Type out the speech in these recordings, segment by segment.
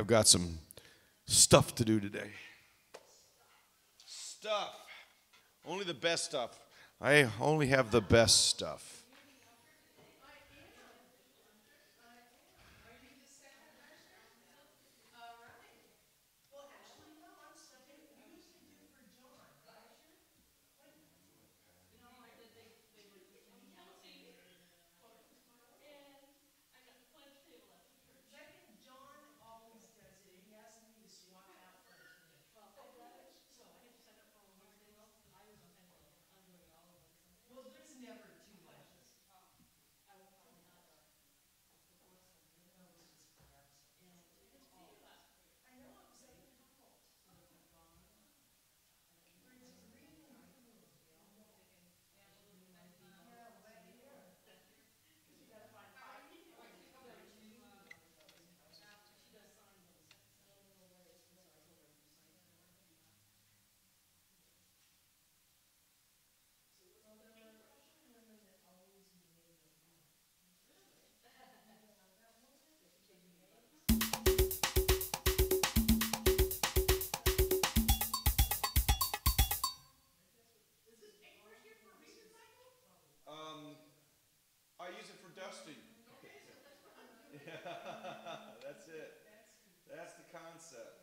I've got some stuff to do today. Stuff. Only the best stuff. I only have the best stuff. I use it for dusting. Yeah, that's it. That's the concept.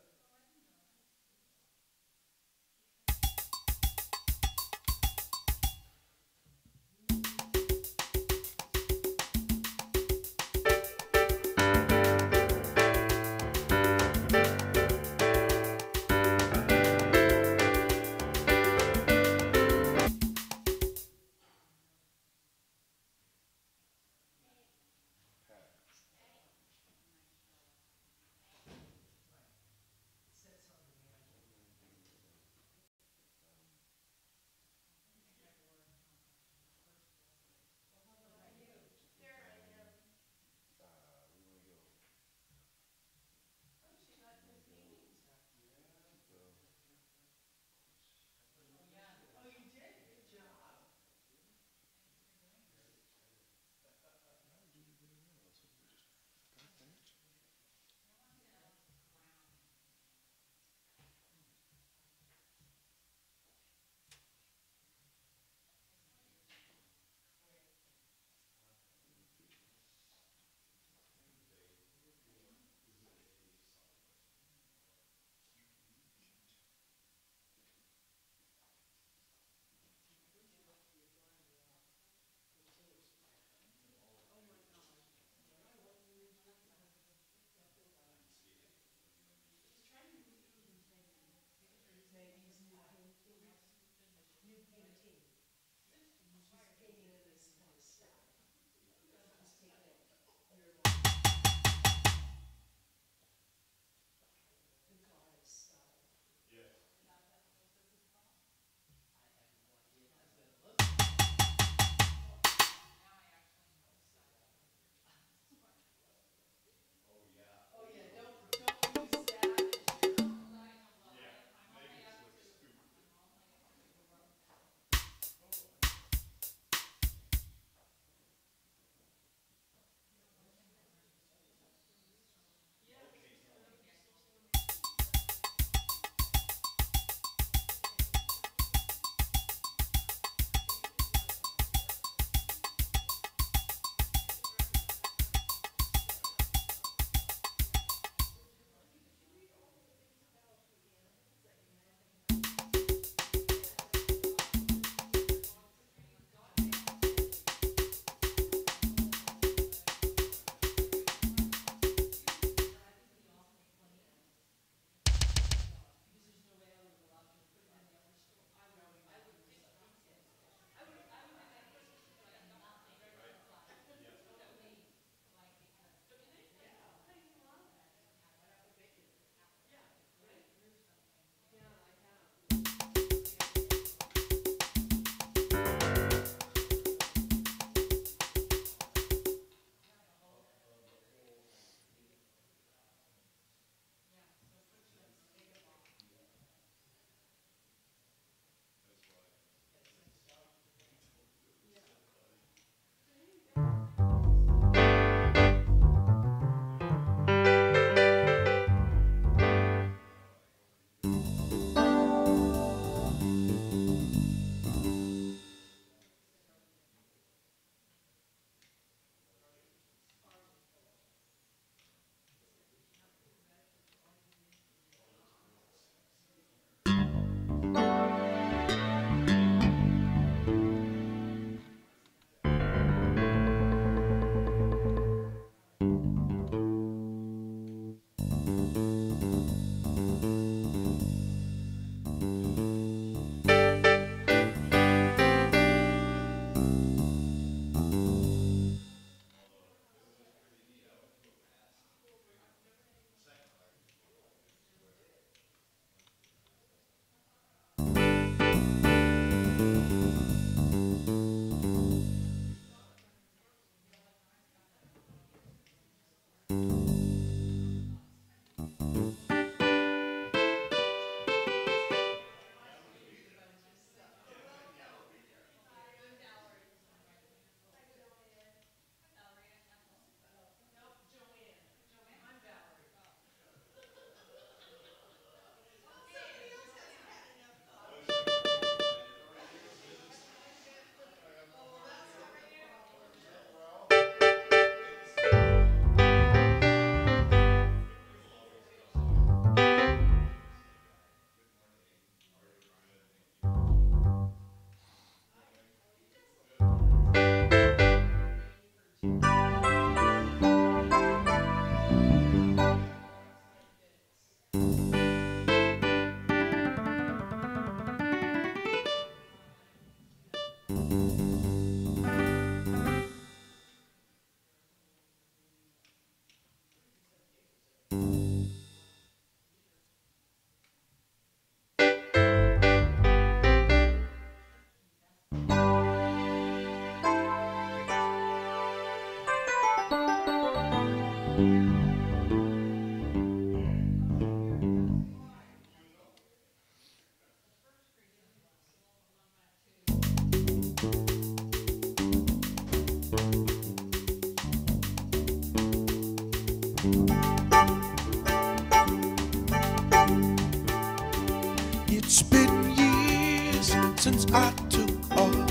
It's been years since I took off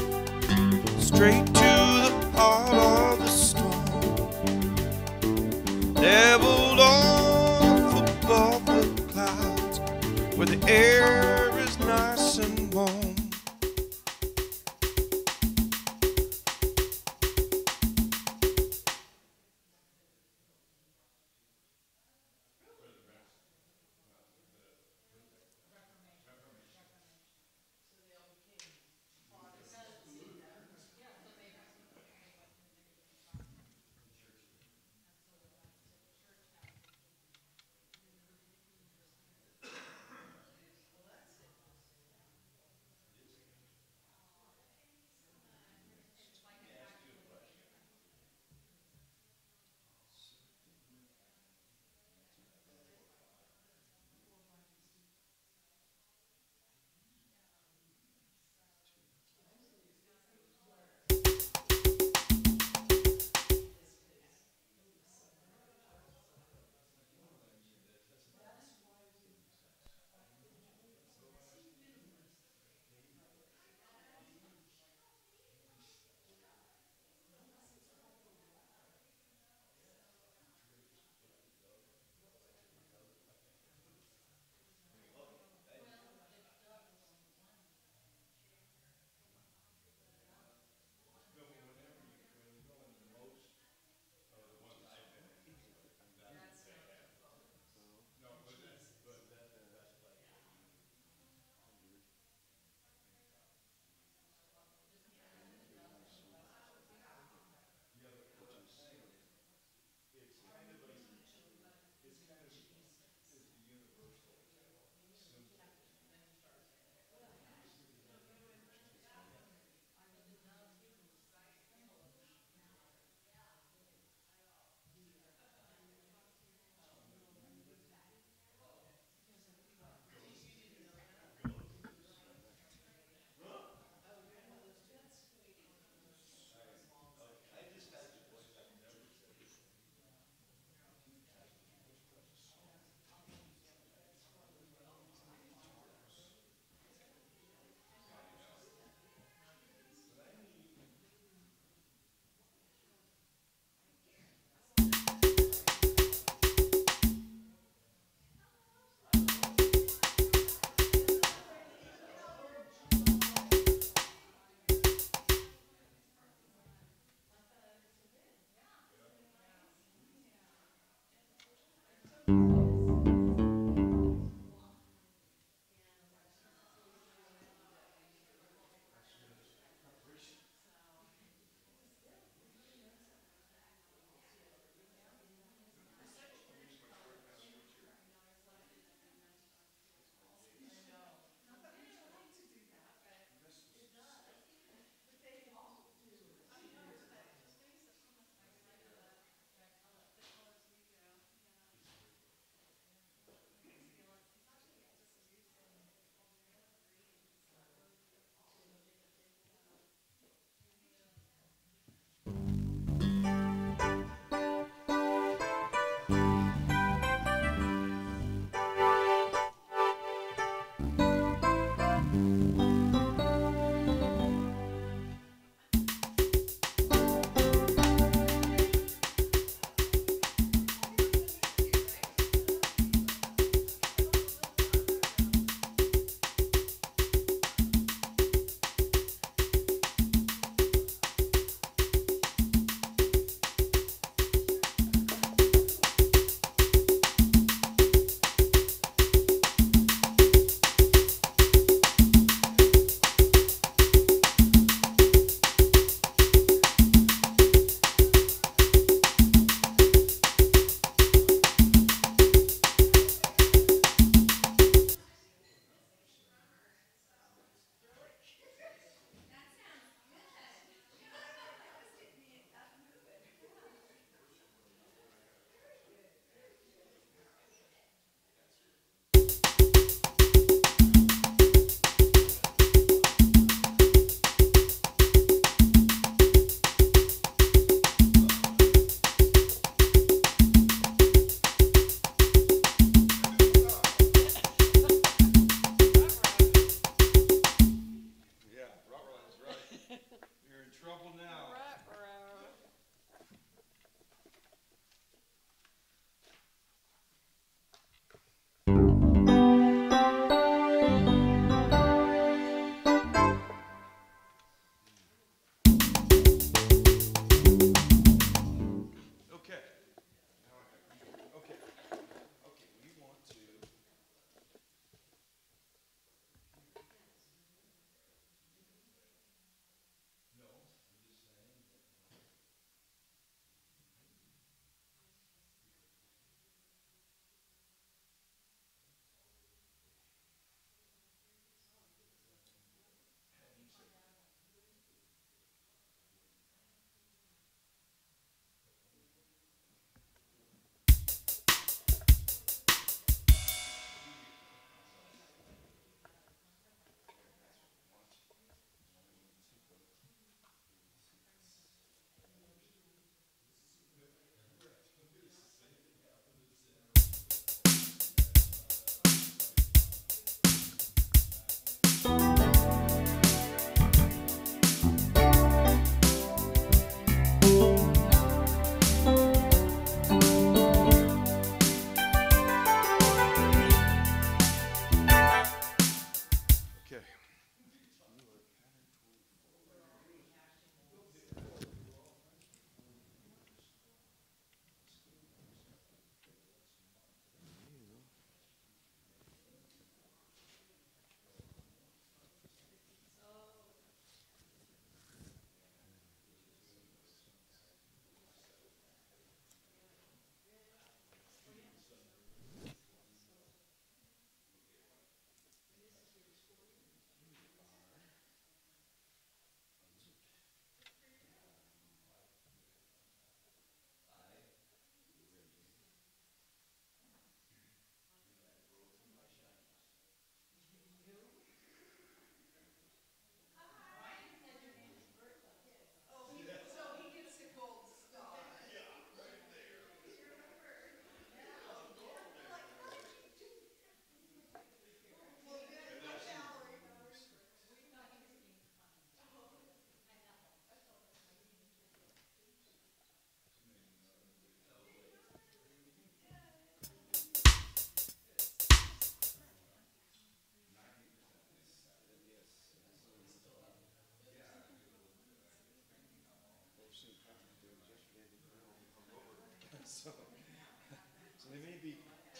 straight to the heart of the storm, leveled off above the clouds where the air is nice and warm.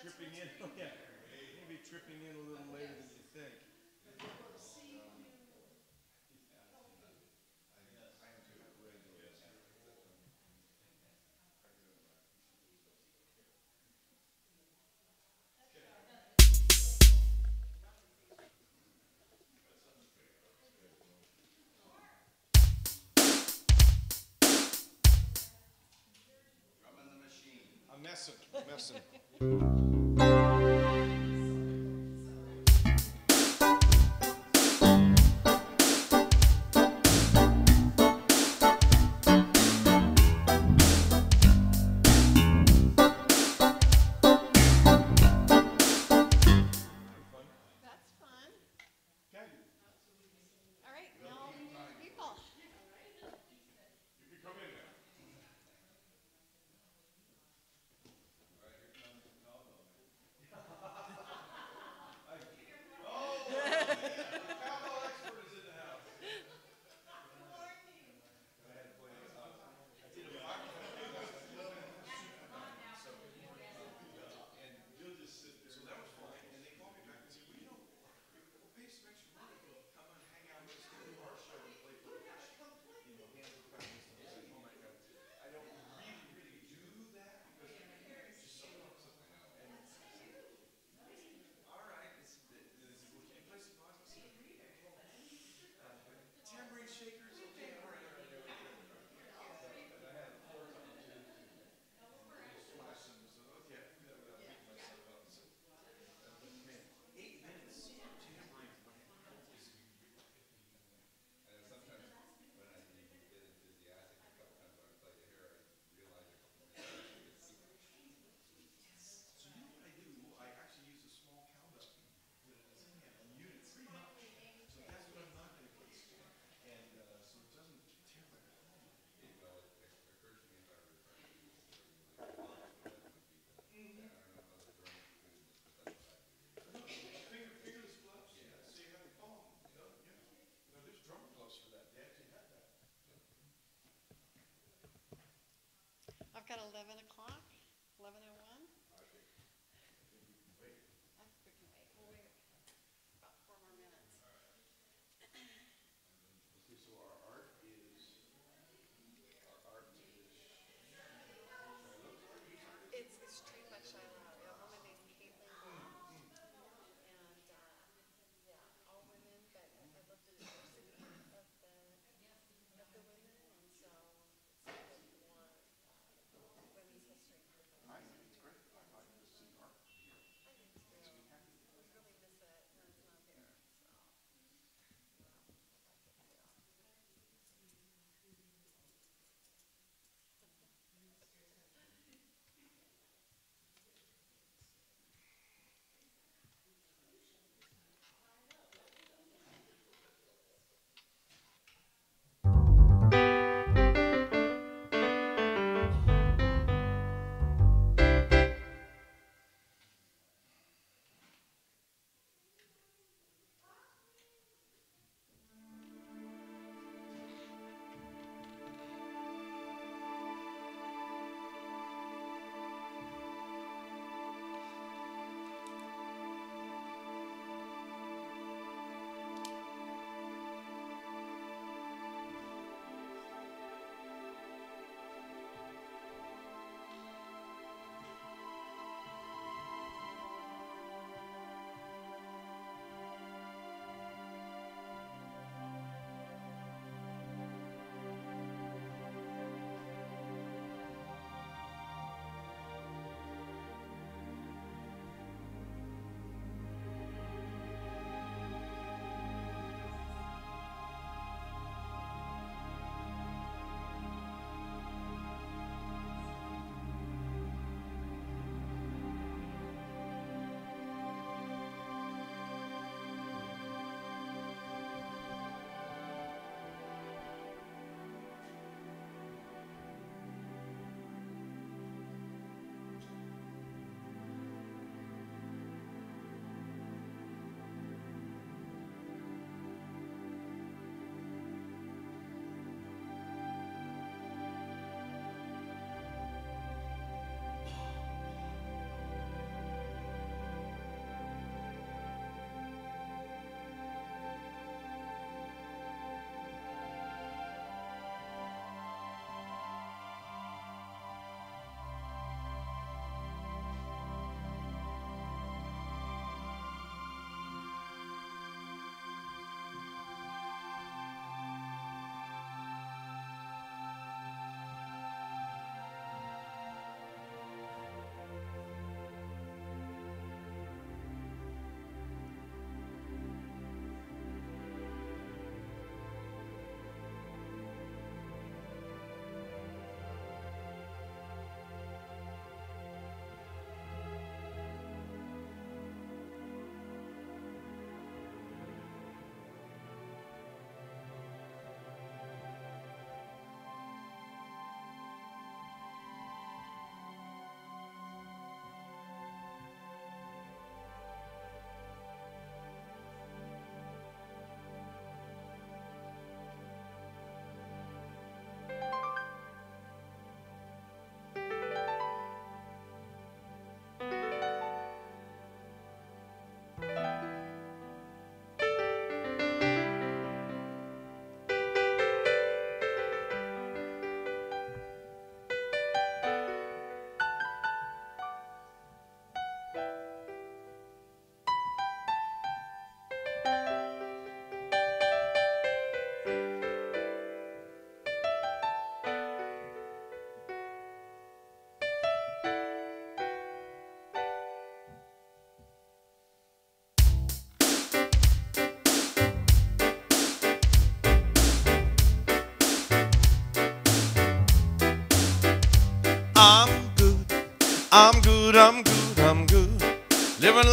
tripping in. Yeah, maybe tripping in a little later than you think. I'm messing. I'm messing. That's fun. Okay. All right, now people. You can come in now. Cowbell expert is in the house. You'll just sit there. So that was fine. And they called me back and said, well, we'll pay some extra money if you come and hang out with us during our show and play percussion. Hands were kind of I was like, oh my God. I don't really do that because it's just so awesome. And all right. They said, well, can you play some guitar? I said, tambourine shakers. Okay, all right. And I had a floor tom too. Flash them. So okay, I can do that without beating myself up. So, but man, 8 minutes tambourine. So you know what I do? I actually use a small cowbell, put it in his hand, and mute it pretty much. So that's what I'm not going to use. And so it doesn't timbre at home. Fingerless gloves? Yeah. So you have your palm. No, yeah. No, there's drummer gloves for that. They actually had that. I've got 11 o'clock, 11:01. Wait. I think we can wait. We'll wait about 4 more minutes. Okay, so our art is. Our art is. Shiloh's art? Whose art is it? It's trained by Shiloh, a woman named Caitlin Brown. And yeah, all women, but I love the diversity of the women, and so it's good for women's history. I do too.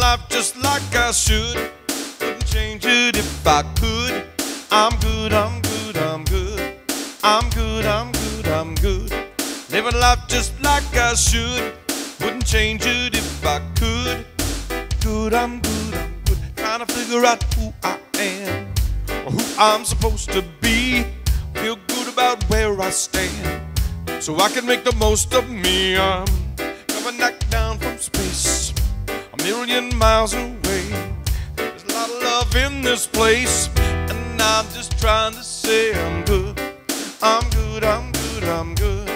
life just like I should. Wouldn't change it if I could. I'm good, I'm good, I'm good. I'm good, I'm good, I'm good. Living life just like I should. Wouldn't change it if I could. Good, I'm good, I'm good. Trying to figure out who I am, or who I'm supposed to be. Feel good about where I stand, so I can make the most of me. I'm coming back down from space, a million miles away. There's a lot of love in this place, and I'm just trying to say I'm good. I'm good, I'm good, I'm good.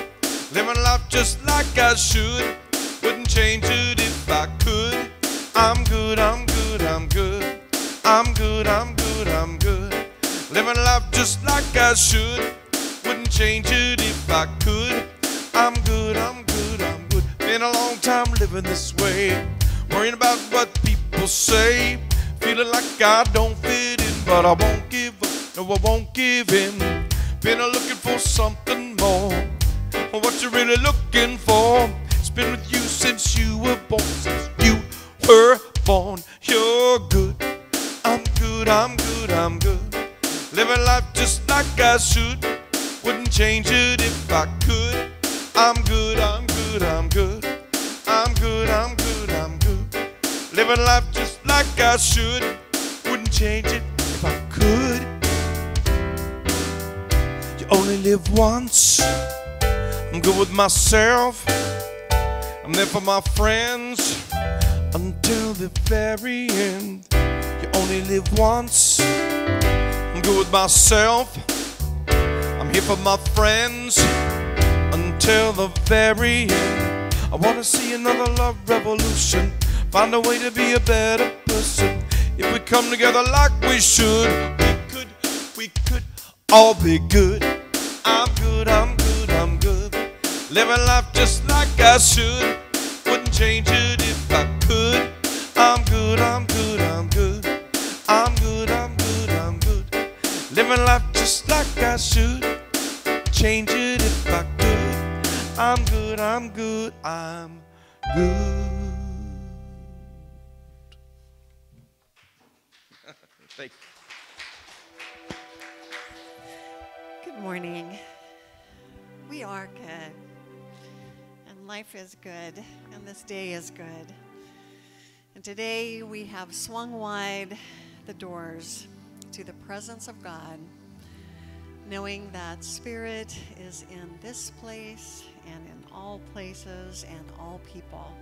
Living life just like I should. Wouldn't change it if I could. I'm good, I'm good, I'm good. I'm good, I'm good, I'm good. Living life just like I should. Wouldn't change it if I could. I'm good, I'm good, I'm good. Been a long time living this way, worrying about what people say. Feeling like I don't fit in, but I won't give up, no I won't give in. Been looking for something more. What you really looking for? It's been with you since you were born, since you were born. You're good, I'm good, I'm good, I'm good. Living life just like I should. Wouldn't change it if I could. I'm good, I'm good, I'm good. I'm good, I'm good, I'm good. Living life just like I should. Wouldn't change it if I could. You only live once. I'm good with myself. I'm there for my friends until the very end. You only live once. I'm good with myself. I'm here for my friends until the very end. I want to see another love revolution. Find a way to be a better person. If we come together like we should, we could all be good. I'm good, I'm good, I'm good. Living life just like I should. Wouldn't change it if I could. I'm good, I'm good, I'm good. I'm good, I'm good, I'm good. Living life just like I should. Change it if I could. I'm good, I'm good, I'm good. Thank you. Good morning. We are good, and life is good, and this day is good. And today we have swung wide the doors to the presence of God, knowing that Spirit is in this place and in all places and all people.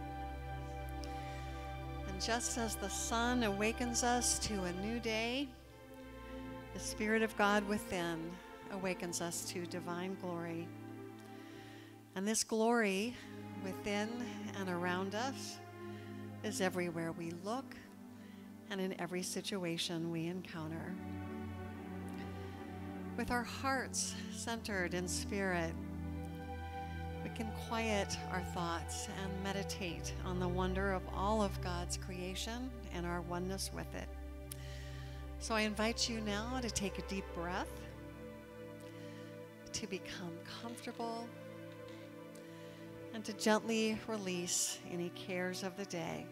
And just as the sun awakens us to a new day, the Spirit of God within awakens us to divine glory. And this glory within and around us is everywhere we look and in every situation we encounter. With our hearts centered in Spirit, we can quiet our thoughts and meditate on the wonder of all of God's creation and our oneness with it. So I invite you now to take a deep breath, to become comfortable, and to gently release any cares of the day,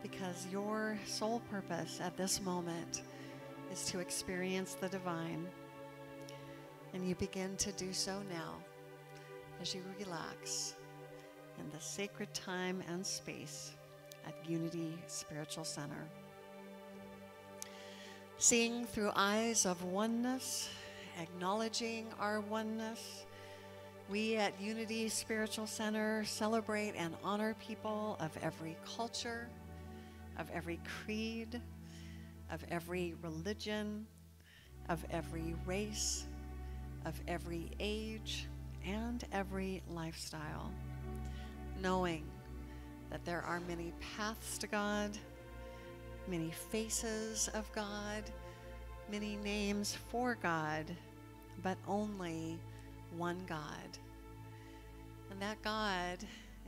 because your sole purpose at this moment is to experience the divine, and you begin to do so now as you relax in the sacred time and space at Unity Spiritual Center. Seeing through eyes of oneness, acknowledging our oneness, we at Unity Spiritual Center celebrate and honor people of every culture, of every creed, of every religion, of every race, of every age, and every lifestyle, knowing that there are many paths to God, many faces of God, many names for God, but only one God. And that God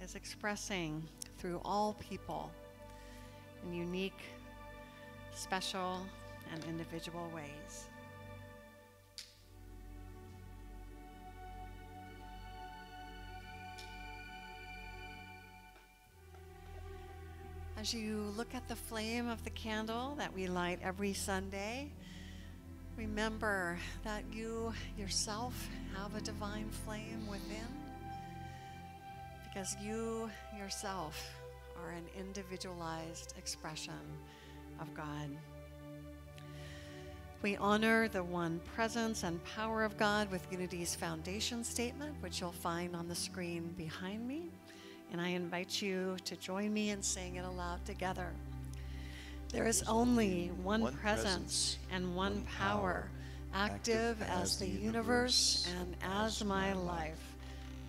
is expressing through all people in unique, special, and individual ways. As you look at the flame of the candle that we light every Sunday, remember that you yourself have a divine flame within, because you yourself are an individualized expression of God. We honor the one presence and power of God with Unity's foundation statement, which you'll find on the screen behind me. And I invite you to join me in saying it aloud together. There is only one presence and one power, active as the universe and as my life,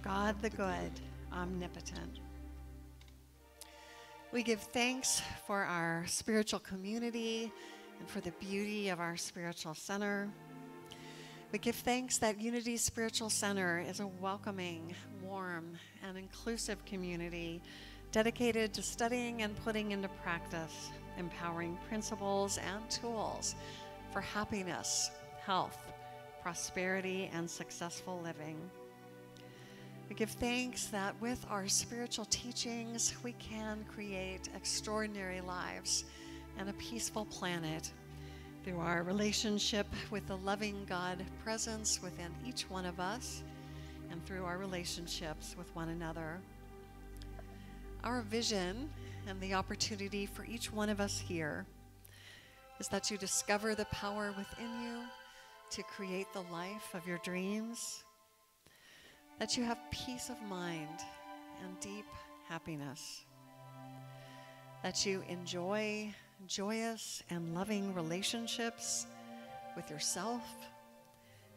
God the good, omnipotent. We give thanks for our spiritual community and for the beauty of our spiritual center. We give thanks that Unity Spiritual Center is a welcoming, warm, and inclusive community dedicated to studying and putting into practice empowering principles and tools for happiness, health, prosperity, and successful living. We give thanks that with our spiritual teachings, we can create extraordinary lives and a peaceful planet through our relationship with the loving God presence within each one of us and through our relationships with one another. Our vision and the opportunity for each one of us here is that you discover the power within you to create the life of your dreams, that you have peace of mind and deep happiness, that you enjoy joyous and loving relationships with yourself,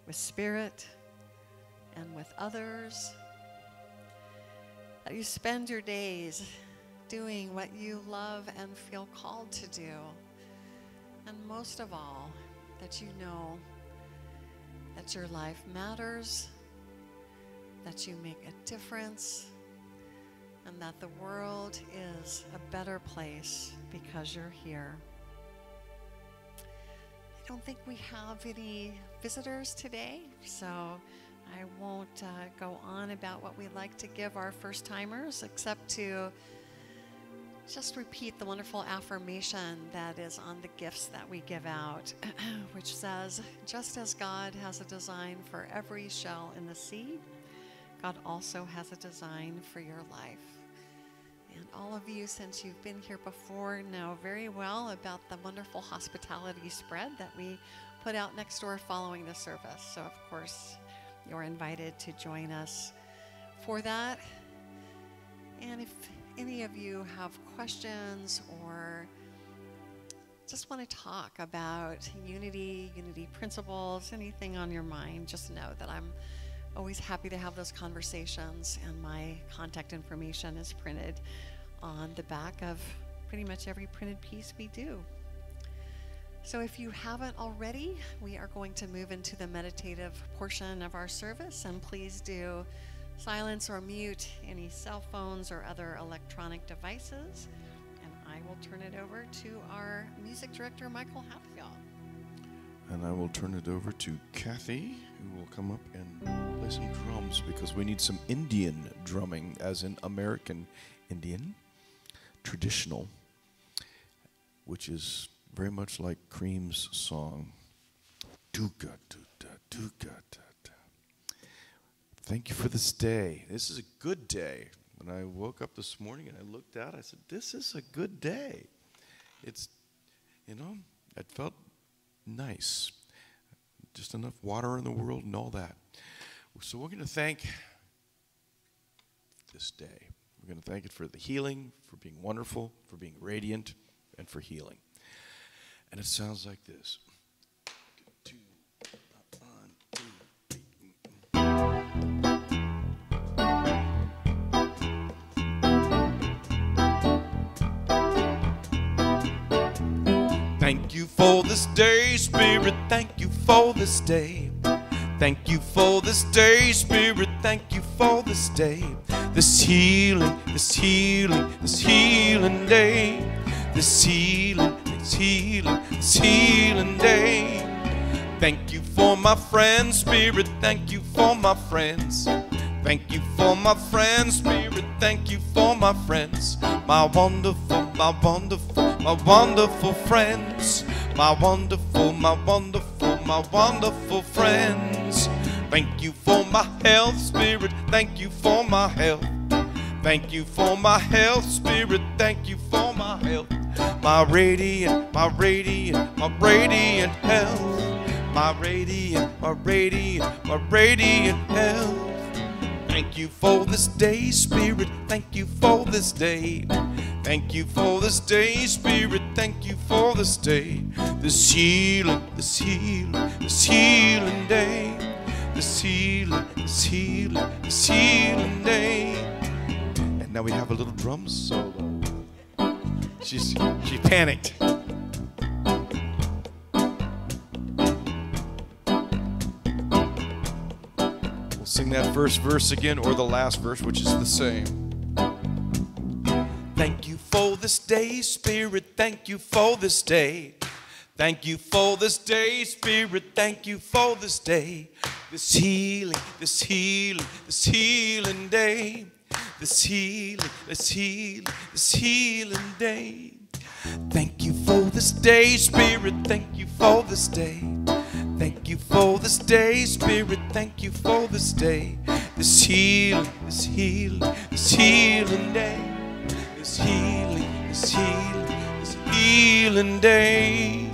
with spirit, and with others, that you spend your days doing what you love and feel called to do, and most of all, that you know that your life matters, that you make a difference, and that the world is a better place because you're here. I don't think we have any visitors today, so I won't go on about what we like to give our first-timers, except to just repeat the wonderful affirmation that is on the gifts that we give out, which says, just as God has a design for every shell in the sea, God also has a design for your life. And all of you, since you've been here before, know very well about the wonderful hospitality spread that we put out next door following the service. So, of course, you're invited to join us for that. And if any of you have questions or just want to talk about unity principles, anything on your mind, just know that I'm always happy to have those conversations, and my contact information is printed on the back of pretty much every printed piece we do. So if you haven't already, we are going to move into the meditative portion of our service, and please do silence or mute any cell phones or other electronic devices, and I will turn it over to our music director, Michael Hatfield. And I will turn it over to Kathy, who will come up and play some drums, because we need some Indian drumming, as in American Indian, traditional, which is very much like Cream's song, Dooga Dooda Dooga Da. Thank you for this day. This is a good day. When I woke up this morning and I looked out, I said, this is a good day. It's, you know, it felt nice. Just enough water in the world and all that. So we're going to thank this day. We're going to thank it for the healing, for being wonderful, for being radiant, and for healing. And it sounds like this. 2, 1, 2, 3. Thank you for this day, Spirit, thank you for this day. Thank you for this day, Spirit, thank you for this day. This healing, this healing, this healing day. This healing, this healing, this healing day. Thank you for my friends, Spirit, thank you for my friends. Thank you for my friends, Spirit, thank you for my friends. My wonderful, my wonderful, my wonderful friends. My wonderful, my wonderful, my wonderful friends. Thank you for my health, Spirit, thank you for my health. Thank you for my health, Spirit, thank you for my health. My radiant, my radiant, my radiant health. My radiant, my radiant, my radiant health. Thank you for this day, Spirit, thank you for this day. Thank you for this day, Spirit, thank you for this day. This healing, this healing, this healing day. This healing, this healing, this healing day. And now we have a little drum solo. She panicked. We'll sing that first verse again, or the last verse, which is the same. Thank you for this day, Spirit, thank you for this day. Thank you for this day, Spirit, thank you for this day. This healing, this healing, this healing day. This healing, this healing, this healing day. Thank you for this day, Spirit, thank you for this day. Thank you for this day, Spirit, thank you for this day. This healing, this healing, this healing day. This healing, this healing, this healing day.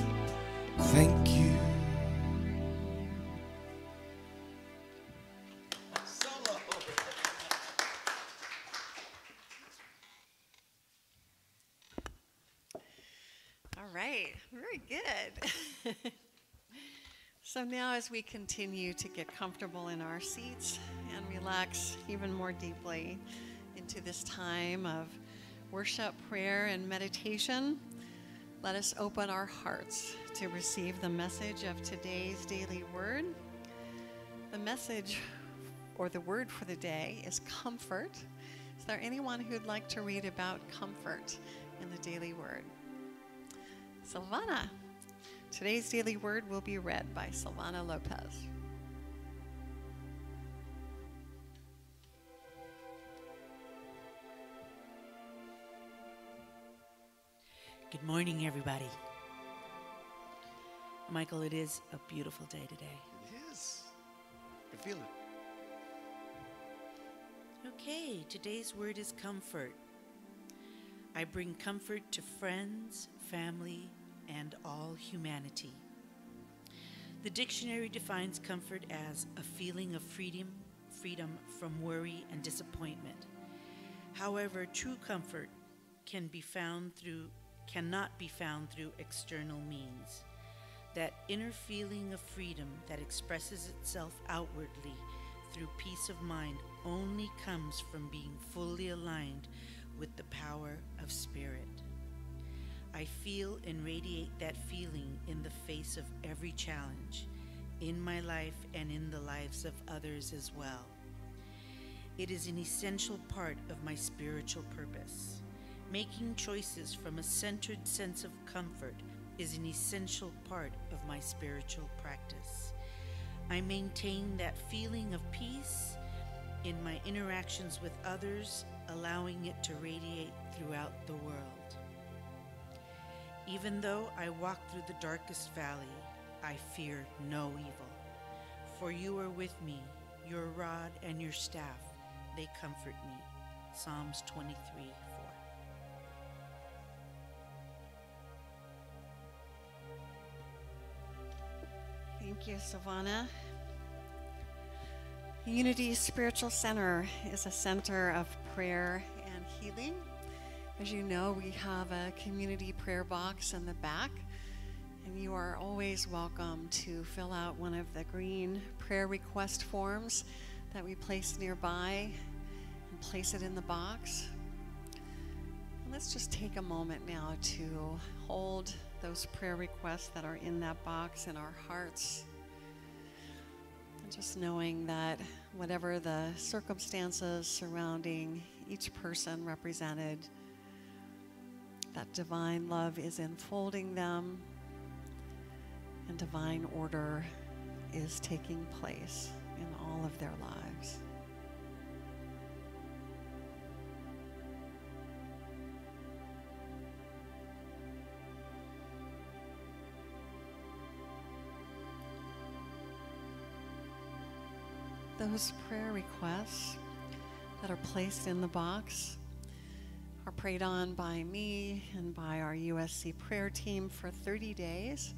Thank you. Solo. All right, very good. So now as we continue to get comfortable in our seats and relax even more deeply into this time of worship, prayer, and meditation, let us open our hearts to receive the message of today's daily word. The message or the word for the day is comfort. Is there anyone who'd like to read about comfort in the daily word? Silvana. Today's daily word will be read by Silvana Lopez. Good morning, everybody. Michael, it is a beautiful day today. It is. I can feel it. Okay, today's word is comfort. I bring comfort to friends, family, and all humanity. The dictionary defines comfort as a feeling of freedom from worry and disappointment. However, true comfort cannot be found through external means. That inner feeling of freedom that expresses itself outwardly through peace of mind only comes from being fully aligned with the power of spirit. I feel and radiate that feeling in the face of every challenge, in my life and in the lives of others as well. It is an essential part of my spiritual purpose. Making choices from a centered sense of comfort is an essential part of my spiritual practice. I maintain that feeling of peace in my interactions with others, allowing it to radiate throughout the world. Even though I walk through the darkest valley, I fear no evil. For you are with me, your rod and your staff, they comfort me. Psalms 23:4. Thank you, Silvana. Unity Spiritual Center is a center of prayer and healing. As you know, we have a community prayer box in the back, and you are always welcome to fill out one of the green prayer request forms that we place nearby and place it in the box. And let's just take a moment now to hold those prayer requests that are in that box in our hearts. And just knowing that whatever the circumstances surrounding each person represented, that divine love is enfolding them and divine order is taking place in all of their lives. those prayer requests that are placed in the box are prayed on by me and by our USC prayer team for 30 days.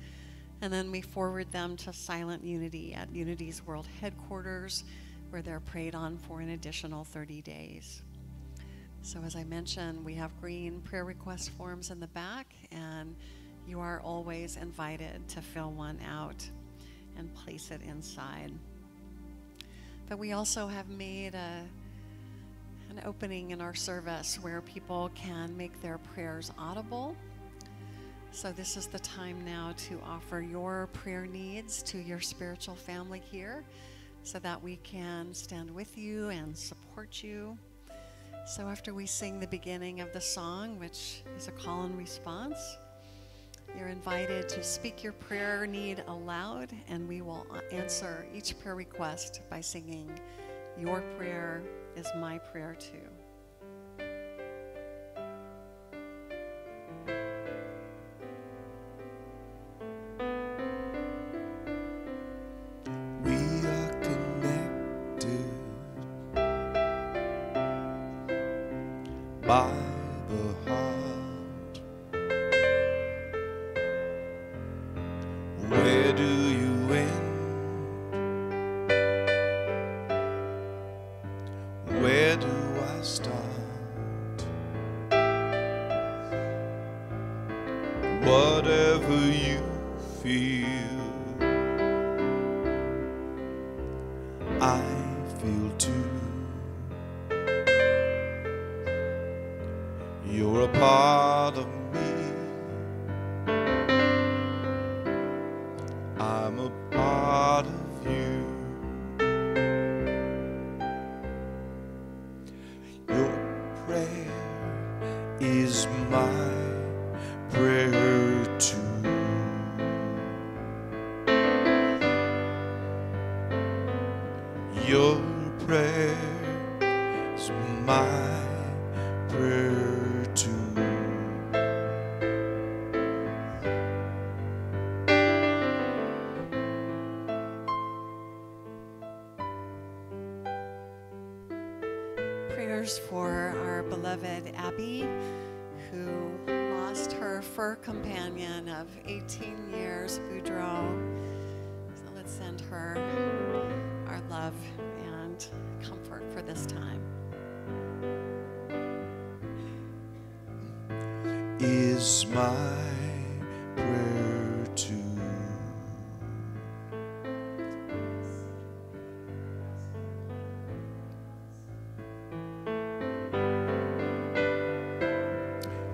And then we forward them to Silent Unity at Unity's World Headquarters, where they're prayed on for an additional 30 days. So as I mentioned, we have green prayer request forms in the back, and you are always invited to fill one out and place it inside. But we also have made an opening in our service where people can make their prayers audible. So this is the time now to offer your prayer needs to your spiritual family here so that we can stand with you and support you. So after we sing the beginning of the song, which is a call and response, you're invited to speak your prayer need aloud, and we will answer each prayer request by singing, "Your prayer is my prayer too." We are connected by the heart. Where do you end? Where do I start? Whatever you feel, I feel too. You're a part of me, I'm a part of you. Your prayer is my prayer too. Your prayer is my prayer too. Prayers for our beloved Abby, who lost her fur companion of 18 years, Boudreaux. So let's send her our love and comfort for this time. Is my prayer too.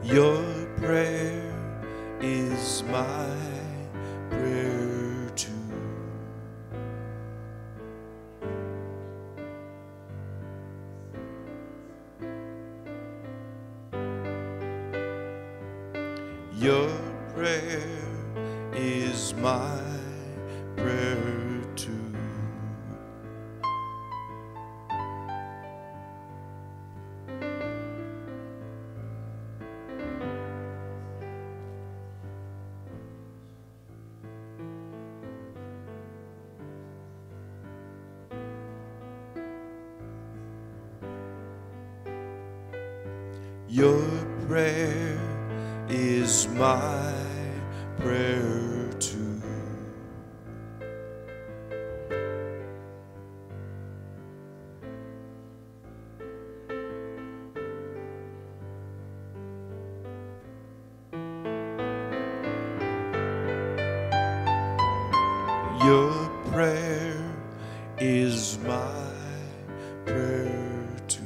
Your prayer is my prayer too. Your prayer is my prayer too. Your prayer is my prayer too. Your prayer is my prayer too.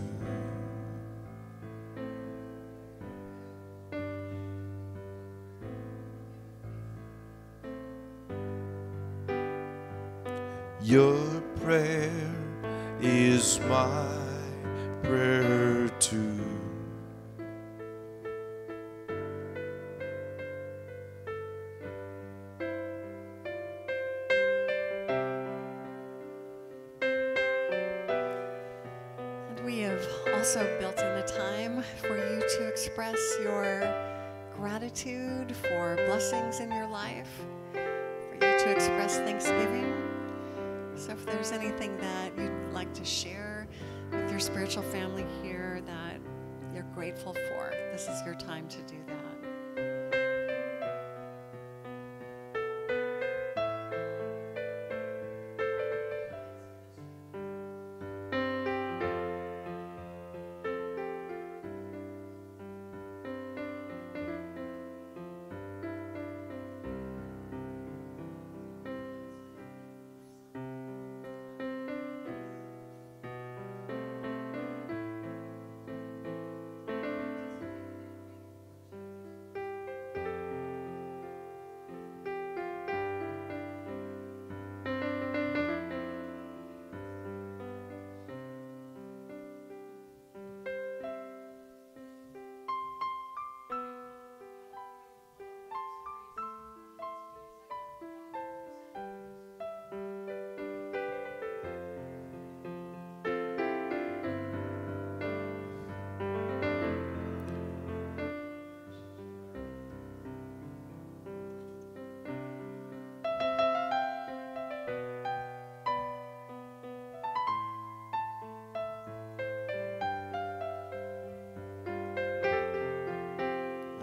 Your prayer is my prayer too. And we have also built in a time for you to express your gratitude for blessings in your life, for you to express thanksgiving. So if there's anything that you'd like to share with your spiritual family here that you're grateful for, this is your time to do that.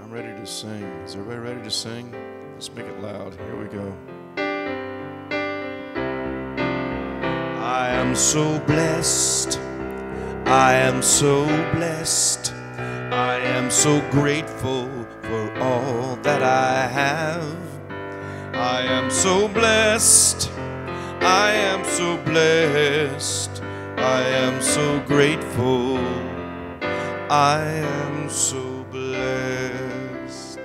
I'm ready to sing. Is everybody ready to sing? Let's make it loud. Here we go. I am so blessed. I am so blessed. I am so grateful for all that I have. I am so blessed. I am so blessed. I am so grateful. I am so blessed.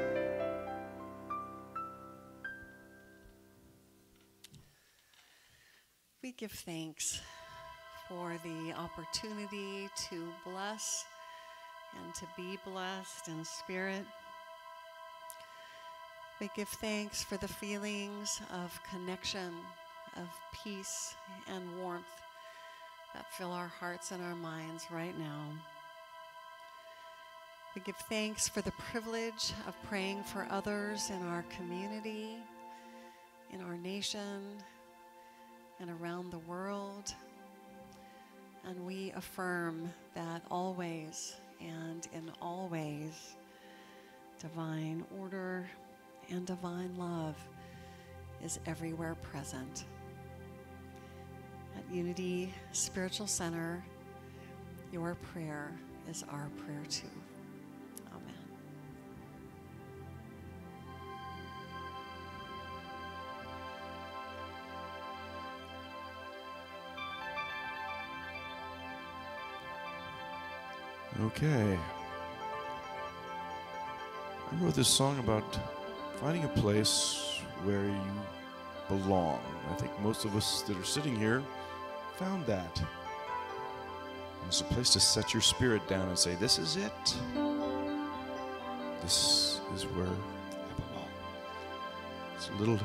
We give thanks for the opportunity to bless and to be blessed in spirit. We give thanks for the feelings of connection, of peace and warmth that fill our hearts and our minds right now. We give thanks for the privilege of praying for others in our community, in our nation, and around the world. And we affirm that always and in all ways, divine order and divine love is everywhere present. At Unity Spiritual Center, your prayer is our prayer too. Amen. Okay. I wrote this song about finding a place where you belong. I think most of us that are sitting here found that. It's a place to set your spirit down and say, this is it. This is where I belong. It's a little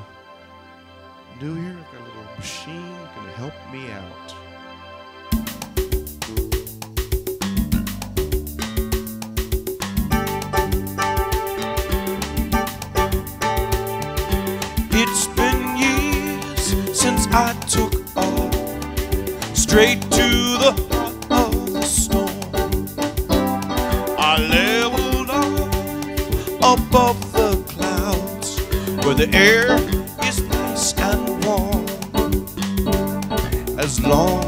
new here. I've got a little machine going to help me out. It's been years since I took off straight to the heart of the storm. I leveled off above the clouds where the air is nice and warm. As long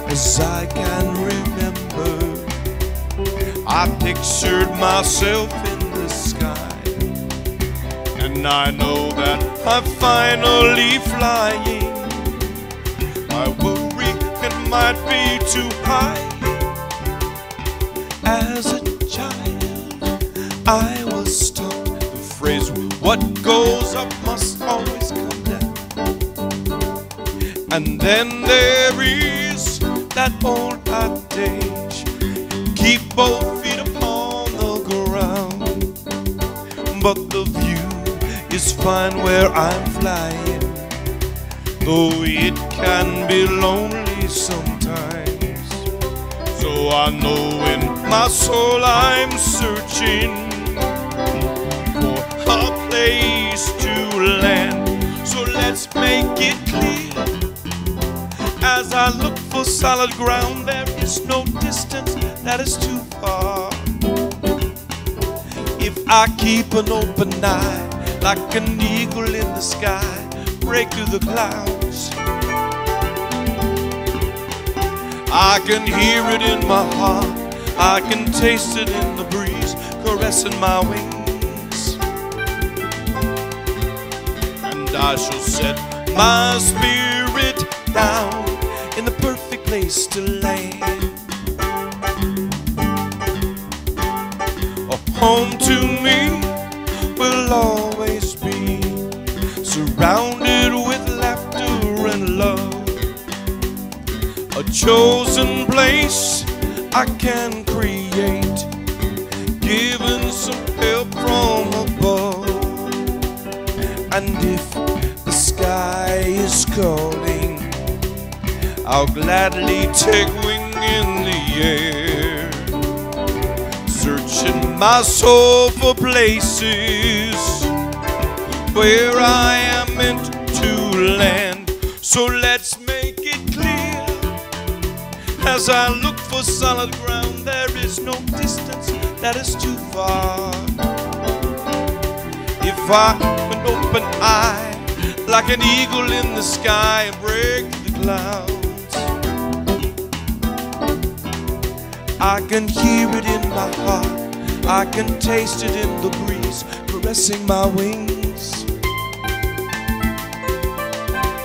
as I can remember, I pictured myself in the sky. And I know that I'm finally flying. I worry it might be too high. As a child, I was taught the phrase, what goes up must always come down. And then there is that old adage, keep both feet upon the ground. But the view is fine where I'm flying, though it can be lonely sometimes. So I know in my soul I'm searching for a place to land. So let's make it clear As I look for solid ground, there is no distance that is too far. If I keep an open eye, like an eagle in the sky, break through the clouds, I can hear it in my heart, I can taste it in the breeze, caressing my wings. And I shall set my spirit down in the perfect place to land. A home to me will always be surrounded with laughter and love. A chosen place I can create, given some help from above. And if the sky is calling, I'll gladly take wing in the air, searching my soul for places where I am meant to land. So let's make it clear, as I look for solid ground, there is no distance that is too far. If I have an open eye, like an eagle in the sky, and break through the clouds, I can hear it in my heart, I can taste it in the breeze, caressing my wings.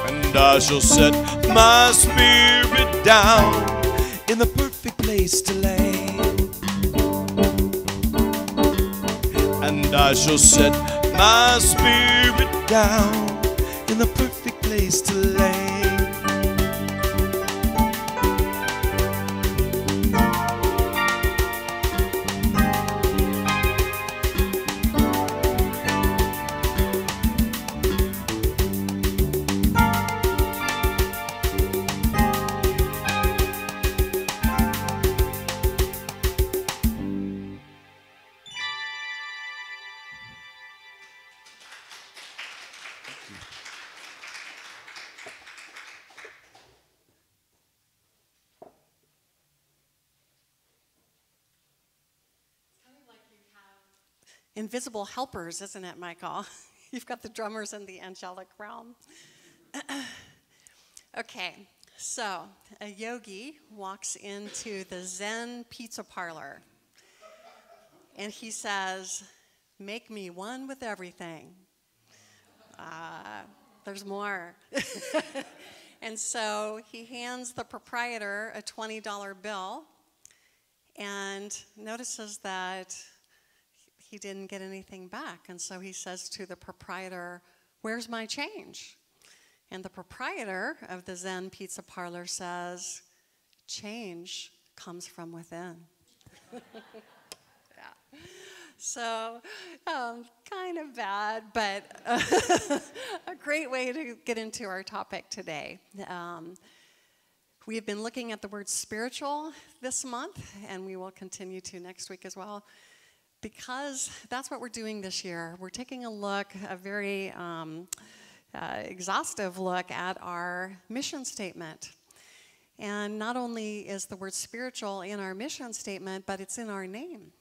And I shall set my spirit down in the perfect place to land. And I shall set my spirit down in the perfect place to land. Invisible helpers, isn't it, Michael? You've got the drummers in the angelic realm. Okay, so a yogi walks into the Zen pizza parlor, and he says, "Make me one with everything." There's more. And so he hands the proprietor a $20 bill and notices that he didn't get anything back. And so he says to the proprietor, "Where's my change?" And the proprietor of the Zen pizza parlor says, "Change comes from within." Yeah. So, kind of bad, but a great way to get into our topic today. We have been looking at the word spiritual this month, and we will continue to next week as well, because that's what we're doing this year. We're taking a look, a very exhaustive look at our mission statement. And not only is the word spiritual in our mission statement, but it's in our name.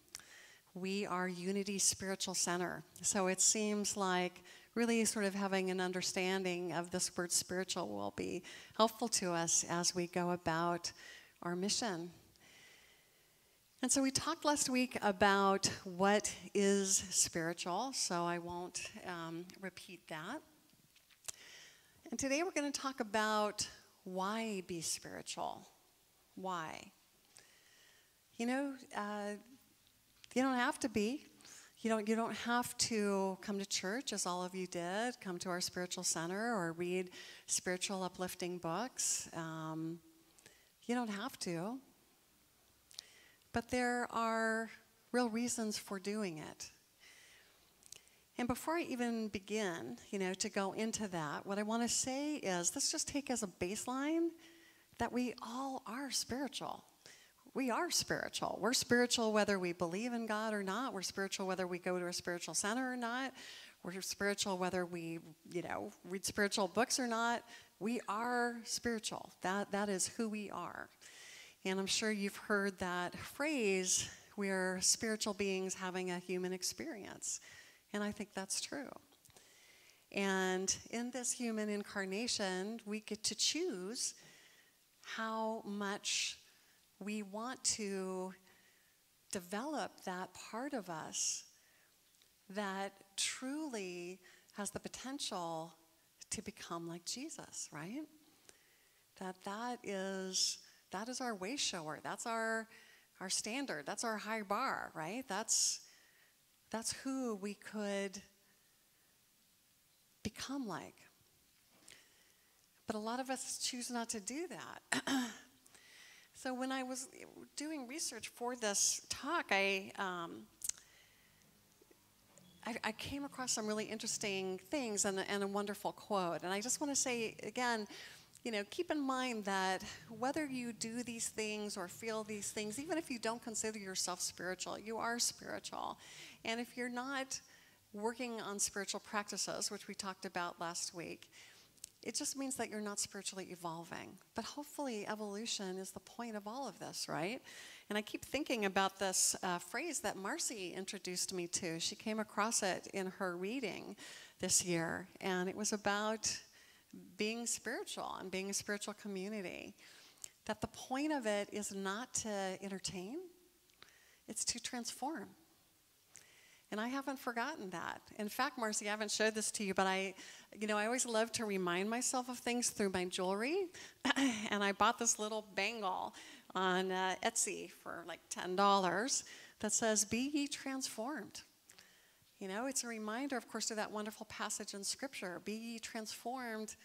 We are Unity Spiritual Center. So it seems like really sort of having an understanding of this word spiritual will be helpful to us as we go about our mission. And so we talked last week about what is spiritual, so I won't repeat that. And today we're going to talk about why be spiritual. Why? You know, you don't have to be. You don't have to come to church, as all of you did, come to our spiritual center or read spiritual uplifting books. You don't have to. But there are real reasons for doing it. And before I even begin, to go into that, what I want to say is, let's just take as a baseline that we all are spiritual. We are spiritual. We're spiritual whether we believe in God or not. We're spiritual whether we go to a spiritual center or not. We're spiritual whether we, read spiritual books or not. We are spiritual. That is who we are. And I'm sure you've heard that phrase, we're spiritual beings having a human experience. And I think that's true. And in this human incarnation, we get to choose how much we want to develop that part of us that truly has the potential to become like Jesus, right? That is our way shower. That's our standard. That's our high bar, right? That's who we could become like. But a lot of us choose not to do that. So when I was doing research for this talk, I came across some really interesting things and a wonderful quote. And I just want to say again, keep in mind that whether you do these things or feel these things, even if you don't consider yourself spiritual, you are spiritual. And if you're not working on spiritual practices, which we talked about last week, it just means that you're not spiritually evolving. But hopefully evolution is the point of all of this, right? And I keep thinking about this phrase that Marcy introduced me to. She came across it in her reading this year, and it was about being spiritual and being a spiritual community. That the point of it is not to entertain, it's to transform. And I haven't forgotten that. In fact, Marcy, I haven't showed this to you, but I always love to remind myself of things through my jewelry. And I bought this little bangle on Etsy for like $10 that says, "Be ye transformed." It's a reminder, of course, to that wonderful passage in Scripture, "Be ye transformed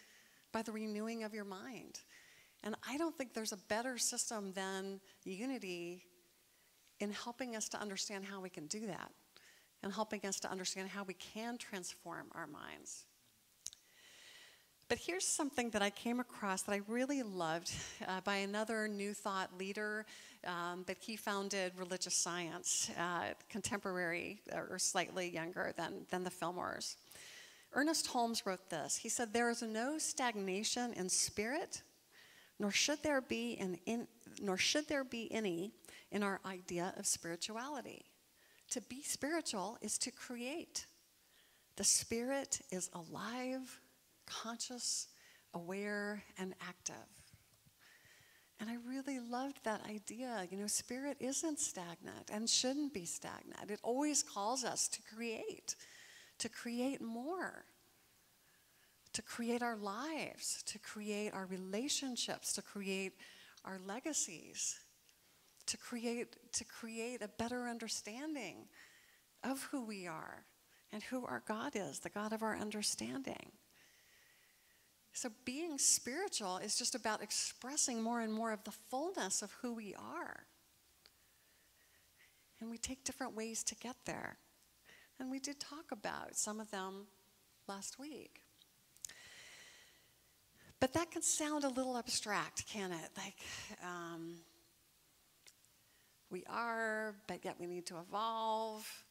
by the renewing of your mind." And I don't think there's a better system than unity in helping us to understand how we can do that, and helping us to understand how we can transform our minds. But here's something that I came across that I really loved by another New Thought leader, but he founded religious science, contemporary or slightly younger than the Fillmores. Ernest Holmes wrote this. He said, "There is no stagnation in spirit, nor should there be any in our idea of spirituality. To be spiritual is to create. The spirit is alive, conscious, aware, and active." And I really loved that idea. Spirit isn't stagnant and shouldn't be stagnant. It always calls us to create more, to create our lives, to create our relationships, to create our legacies, to create a better understanding of who we are and who our God is, the God of our understanding. So being spiritual is just about expressing more and more of the fullness of who we are. And we take different ways to get there. And we did talk about some of them last week. But that can sound a little abstract, can it? Like, we are, but yet we need to evolve.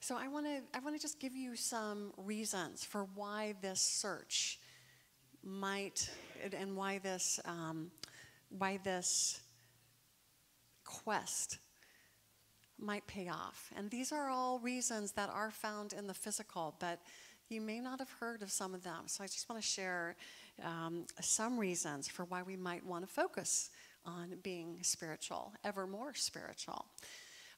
So I want to just give you some reasons for why this search might, and why this quest might pay off. And these are all reasons that are found in the physical, but you may not have heard of some of them. So I just want to share some reasons for why we might want to focus on being spiritual, ever more spiritual.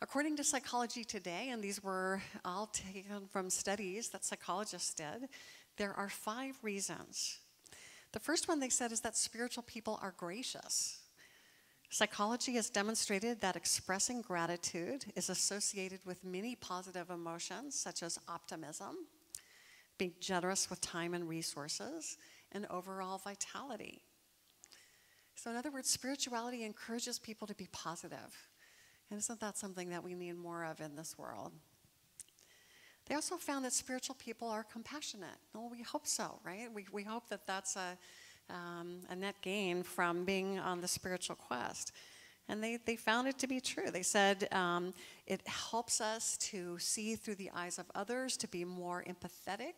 According to Psychology Today, and these were all taken from studies that psychologists did, there are 5 reasons. The first one they said is that spiritual people are gracious. Psychology has demonstrated that expressing gratitude is associated with many positive emotions, such as optimism, being generous with time and resources, and overall vitality. So in other words, spirituality encourages people to be positive. And isn't that something that we need more of in this world? They also found that spiritual people are compassionate. Well, we hope so, right? We hope that that's a net gain from being on the spiritual quest. And they found it to be true. They said it helps us to see through the eyes of others, to be more empathetic.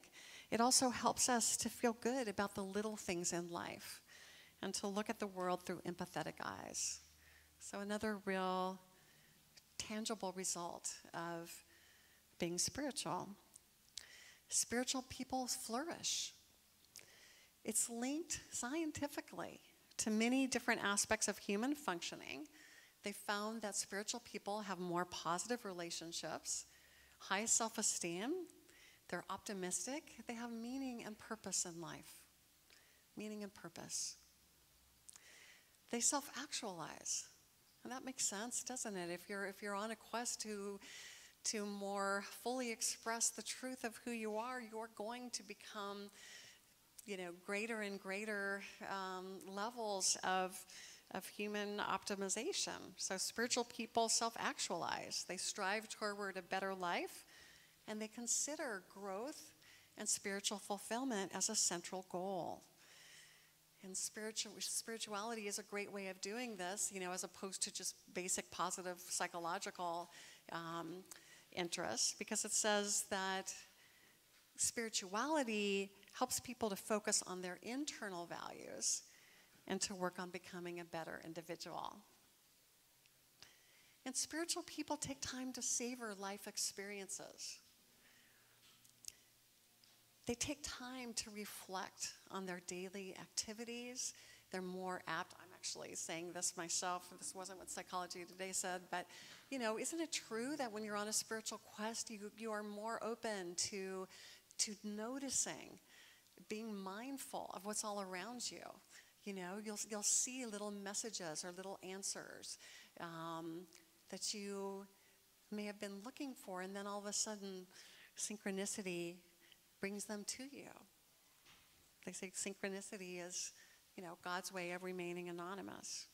It also helps us to feel good about the little things in life and to look at the world through empathetic eyes. So another real tangible result of being spiritual. Spiritual people flourish. It's linked scientifically to many different aspects of human functioning. They found that spiritual people have more positive relationships, high self-esteem, they're optimistic, they have meaning and purpose in life. Meaning and purpose. They self-actualize. And that makes sense, doesn't it? If you're on a quest to more fully express the truth of who you are, you're going to become, greater and greater levels of human optimization. So spiritual people self-actualize. They strive toward a better life, and they consider growth and spiritual fulfillment as a central goal. And spirituality is a great way of doing this, as opposed to just basic positive psychological interests, because it says that spirituality helps people to focus on their internal values and to work on becoming a better individual. And spiritual people take time to savor life experiences. They take time to reflect on their daily activities. They're more apt, I'm actually saying this myself, this wasn't what Psychology Today said, but isn't it true that when you're on a spiritual quest, you are more open to noticing, being mindful of what's all around you? You'll see little messages or little answers that you may have been looking for, and then all of a sudden, synchronicity brings them to you. They say synchronicity is, God's way of remaining anonymous.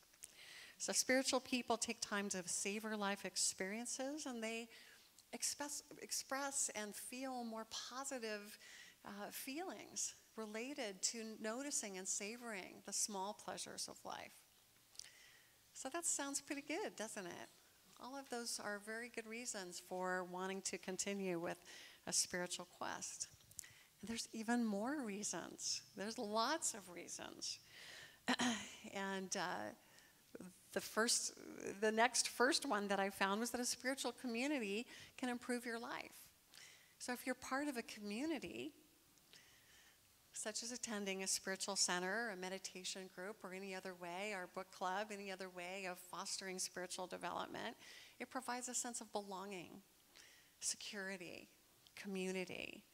So spiritual people take time to savor life experiences, and they express and feel more positive feelings related to noticing and savoring the small pleasures of life. So that sounds pretty good, doesn't it? All of those are very good reasons for wanting to continue with a spiritual quest. And there's even more reasons. There's lots of reasons. And the next first one that I found was that a spiritual community can improve your life. So if you're part of a community, such as attending a spiritual center, a meditation group, or any other way, our book club, any other way of fostering spiritual development, it provides a sense of belonging, security, community,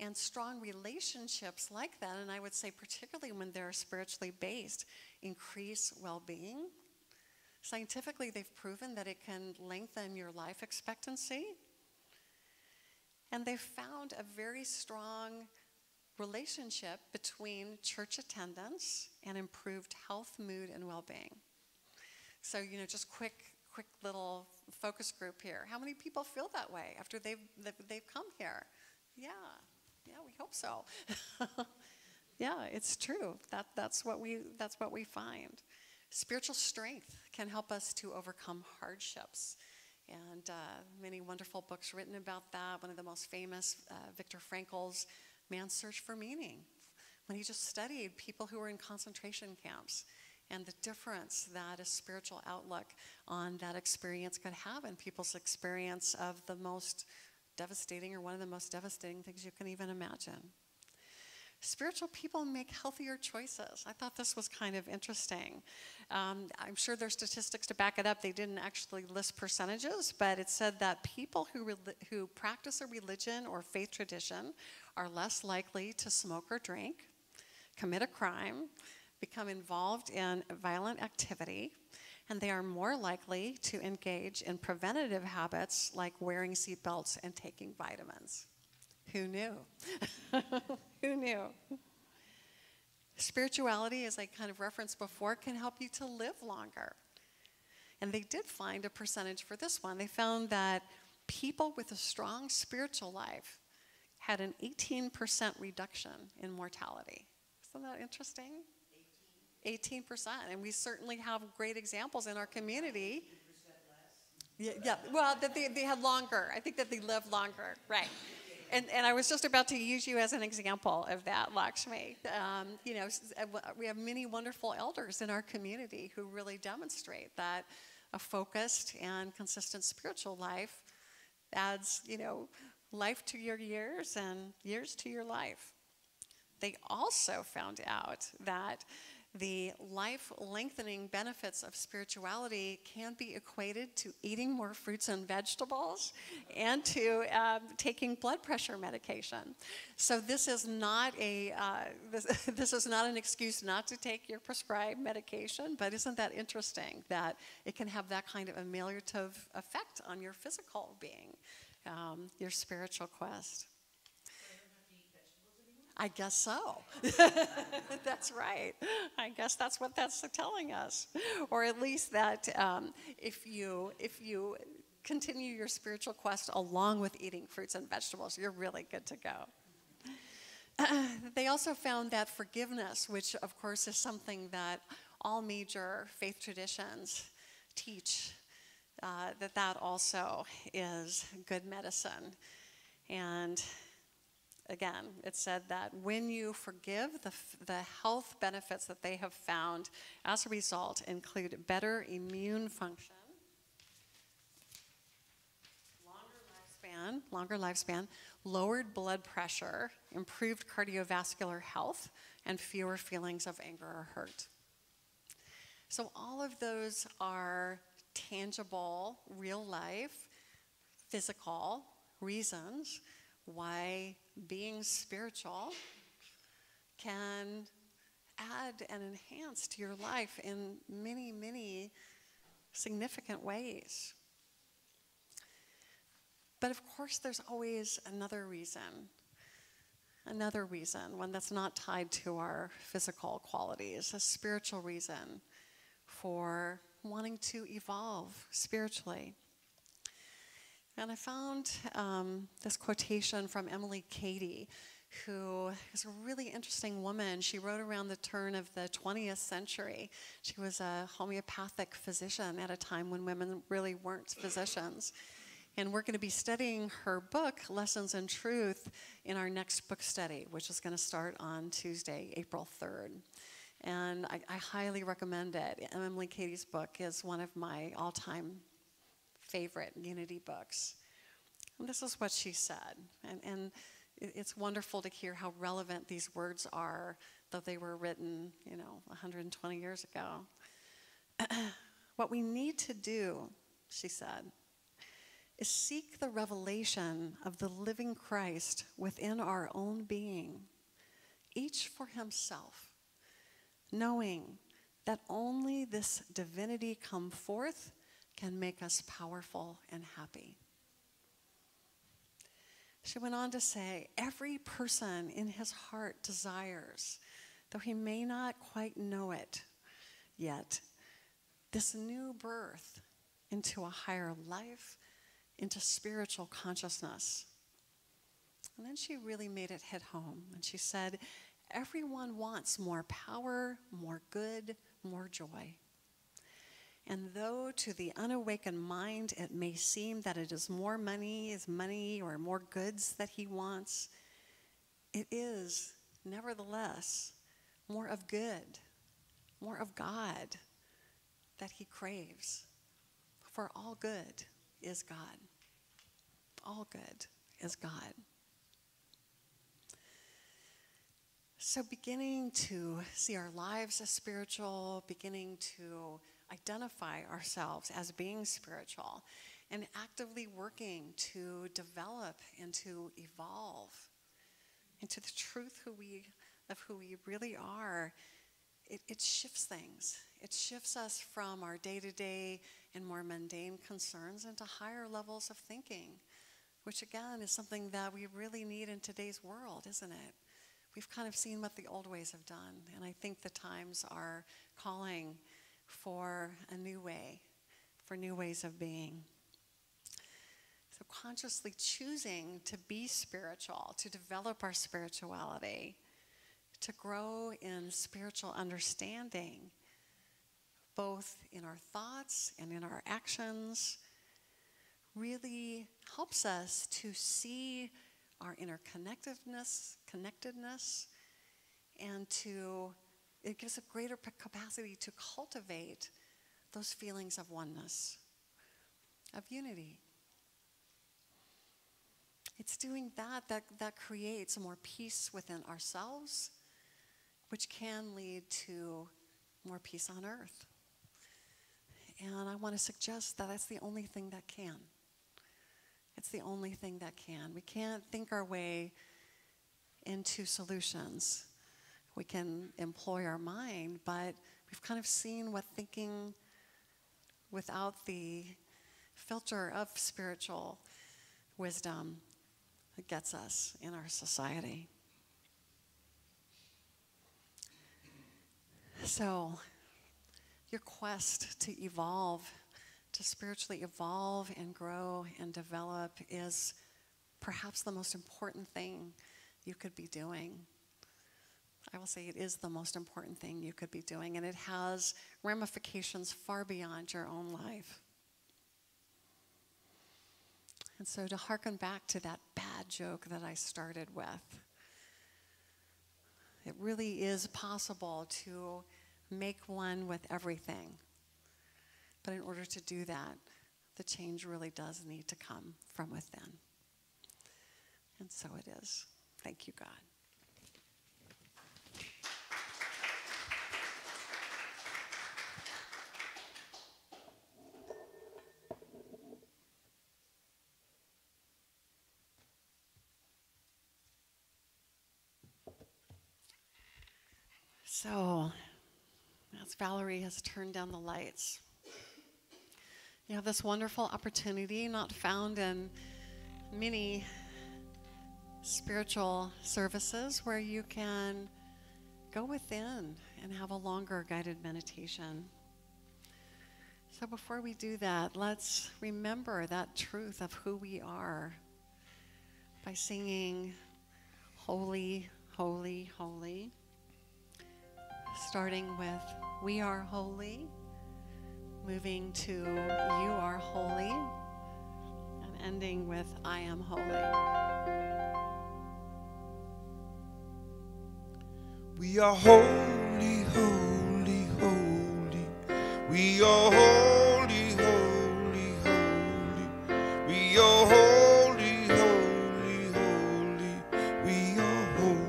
and strong relationships like that, and I would say particularly when they're spiritually based, increase well-being. Scientifically, they've proven that it can lengthen your life expectancy. And they've found a very strong relationship between church attendance and improved health, mood, and well-being. So, just quick little focus group here. How many people feel that way after they've come here? Yeah, we hope so. Yeah, it's true. That's what we find. Spiritual strength can help us to overcome hardships. And many wonderful books written about that. One of the most famous, Viktor Frankl's Man's Search for Meaning, when he just studied people who were in concentration camps and the difference that a spiritual outlook on that experience could have in people's experience of the most devastating, or one of the most devastating things you can even imagine. Spiritual people make healthier choices. I thought this was kind of interesting. I'm sure there's statistics to back it up. They didn't actually list percentages, but it said that people who practice a religion or faith tradition are less likely to smoke or drink, commit a crime, become involved in violent activity, and they are more likely to engage in preventative habits like wearing seatbelts and taking vitamins. Who knew? Who knew? Spirituality, as I kind of referenced before, can help you to live longer. And they did find a percentage for this one. They found that people with a strong spiritual life had an 18% reduction in mortality. Isn't that interesting? 18%. And we certainly have great examples in our community. Yeah. Well, that they had longer. I think that they lived longer. Right. And I was just about to use you as an example of that, Lakshmi. We have many wonderful elders in our community who really demonstrate that a focused and consistent spiritual life adds, life to your years and years to your life. They also found out that the life-lengthening benefits of spirituality can be equated to eating more fruits and vegetables and to taking blood pressure medication. So this is not this is not an excuse not to take your prescribed medication, but isn't that interesting that it can have that kind of ameliorative effect on your physical being, your spiritual quest? I guess so. That's right. I guess that's what that's telling us. Or at least that if you continue your spiritual quest along with eating fruits and vegetables, you're really good to go. They also found that forgiveness, which of course is something that all major faith traditions teach, that also is good medicine. And again, it said that when you forgive, the health benefits that they have found as a result include better immune function, longer lifespan, lowered blood pressure, improved cardiovascular health, and fewer feelings of anger or hurt. So all of those are tangible, real life, physical reasons why being spiritual can add and enhance to your life in many, many significant ways. But of course, there's always another reason, one that's not tied to our physical qualities, a spiritual reason for wanting to evolve spiritually. And I found this quotation from Emily Cady, who is a really interesting woman. She wrote around the turn of the 20th century. She was a homeopathic physician at a time when women really weren't physicians. And we're going to be studying her book, Lessons in Truth, in our next book study, which is going to start on Tuesday, April 3rd. And I highly recommend it. Emily Cady's book is one of my all-time favorite unity books. And this is what she said. And it's wonderful to hear how relevant these words are, though they were written, 120 years ago. What we need to do, she said, is seek the revelation of the living Christ within our own being, each for himself, knowing that only this divinity come forth can make us powerful and happy. She went on to say, every person in his heart desires, though he may not quite know it yet, this new birth into a higher life, into spiritual consciousness. And then she really made it hit home. And she said, everyone wants more power, more good, more joy. And though to the unawakened mind it may seem that it is more money, or more goods that he wants, it is, nevertheless, more of good, more of God that he craves. For all good is God. All good is God. So beginning to see our lives as spiritual, beginning to identify ourselves as being spiritual, and actively working to develop and to evolve into the truth of who we really are, it shifts things. It shifts us from our day-to-day and more mundane concerns into higher levels of thinking, which again is something that we really need in today's world, isn't it? We've kind of seen what the old ways have done, and I think the times are calling for a new way, for new ways of being. So consciously choosing to be spiritual, to develop our spirituality, to grow in spiritual understanding, both in our thoughts and in our actions, really helps us to see our connectedness, and it gives a greater capacity to cultivate those feelings of oneness, of unity. It's doing that creates more peace within ourselves, which can lead to more peace on earth. And I want to suggest that that's the only thing that can. It's the only thing that can. We can't think our way into solutions. We can employ our mind, but we've kind of seen what thinking without the filter of spiritual wisdom gets us in our society. So, your quest to evolve, to spiritually evolve and grow and develop is perhaps the most important thing you could be doing. I will say it is the most important thing you could be doing, and it has ramifications far beyond your own life. And so to hearken back to that bad joke that I started with, it really is possible to make one with everything. But in order to do that, the change really does need to come from within. And so it is. Thank you, God. So, as Valerie has turned down the lights, you have this wonderful opportunity not found in many spiritual services where you can go within and have a longer guided meditation. So before we do that, let's remember that truth of who we are by singing Holy, Holy, Holy. Starting with We Are Holy, moving to You Are Holy, and ending with I Am Holy. We are holy, holy, holy. We are holy, holy, holy. We are holy, holy, holy. We are holy.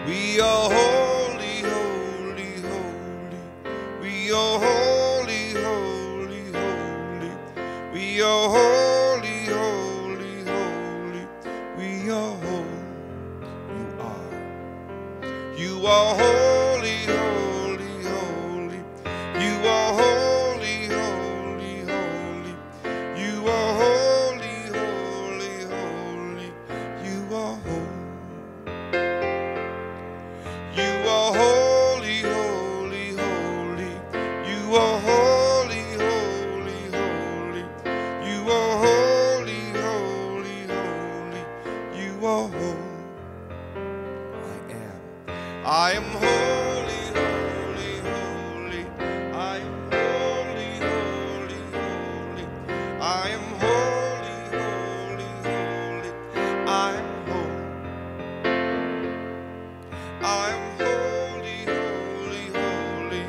We are holy, holy, holy. We are holy, holy, holy. We are holy, holy, holy. We are holy. You are holy, holy, holy. You are holy, holy, holy. You are holy, holy, holy. You are holy. You are holy, holy, holy. You are holy, holy, holy. You are holy, holy, holy. You are holy. I am holy, holy, holy. I am holy, holy, holy. I am holy, holy, holy. I am holy. I am holy, holy, holy.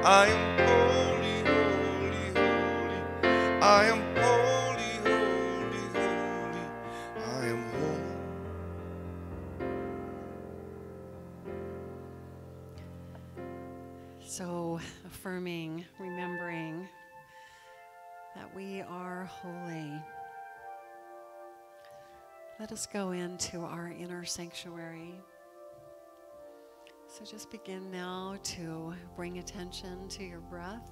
I am holy, holy, holy. I am holy, holy, holy. I am holy. So affirming, remembering that we are holy. Let us go into our inner sanctuary. So just begin now to bring attention to your breath.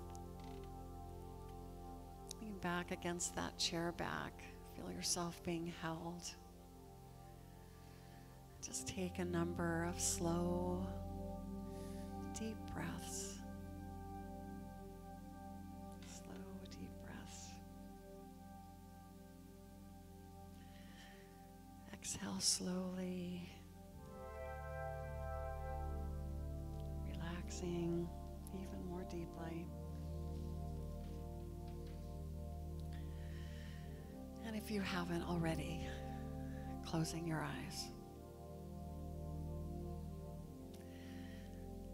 Lean back against that chair back. Feel yourself being held. Just take a number of slow, deep breaths. Slow, deep breaths. Exhale slowly. Relaxing even more deeply. And if you haven't already, closing your eyes.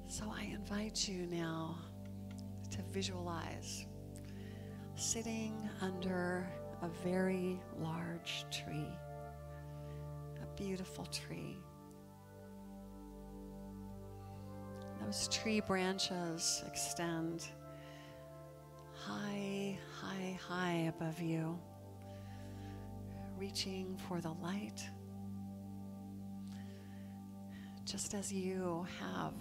So I invite you now to visualize sitting under a very large tree, a beautiful tree. Those tree branches extend high, high, high above you, reaching for the light, just as you have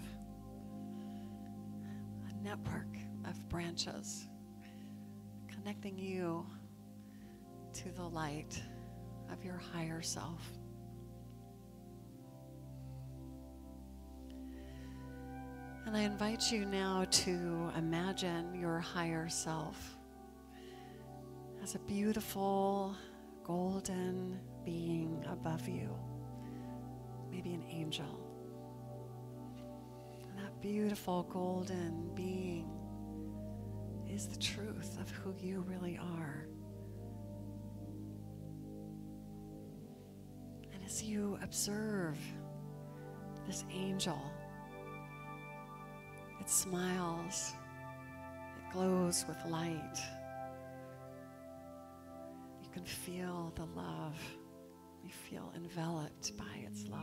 a network of branches connecting you to the light of your higher self. And I invite you now to imagine your higher self as a beautiful golden being above you, maybe an angel. And that beautiful golden being is the truth of who you really are. And as you observe this angel, it smiles, it glows with light. You can feel the love. You feel enveloped by its love.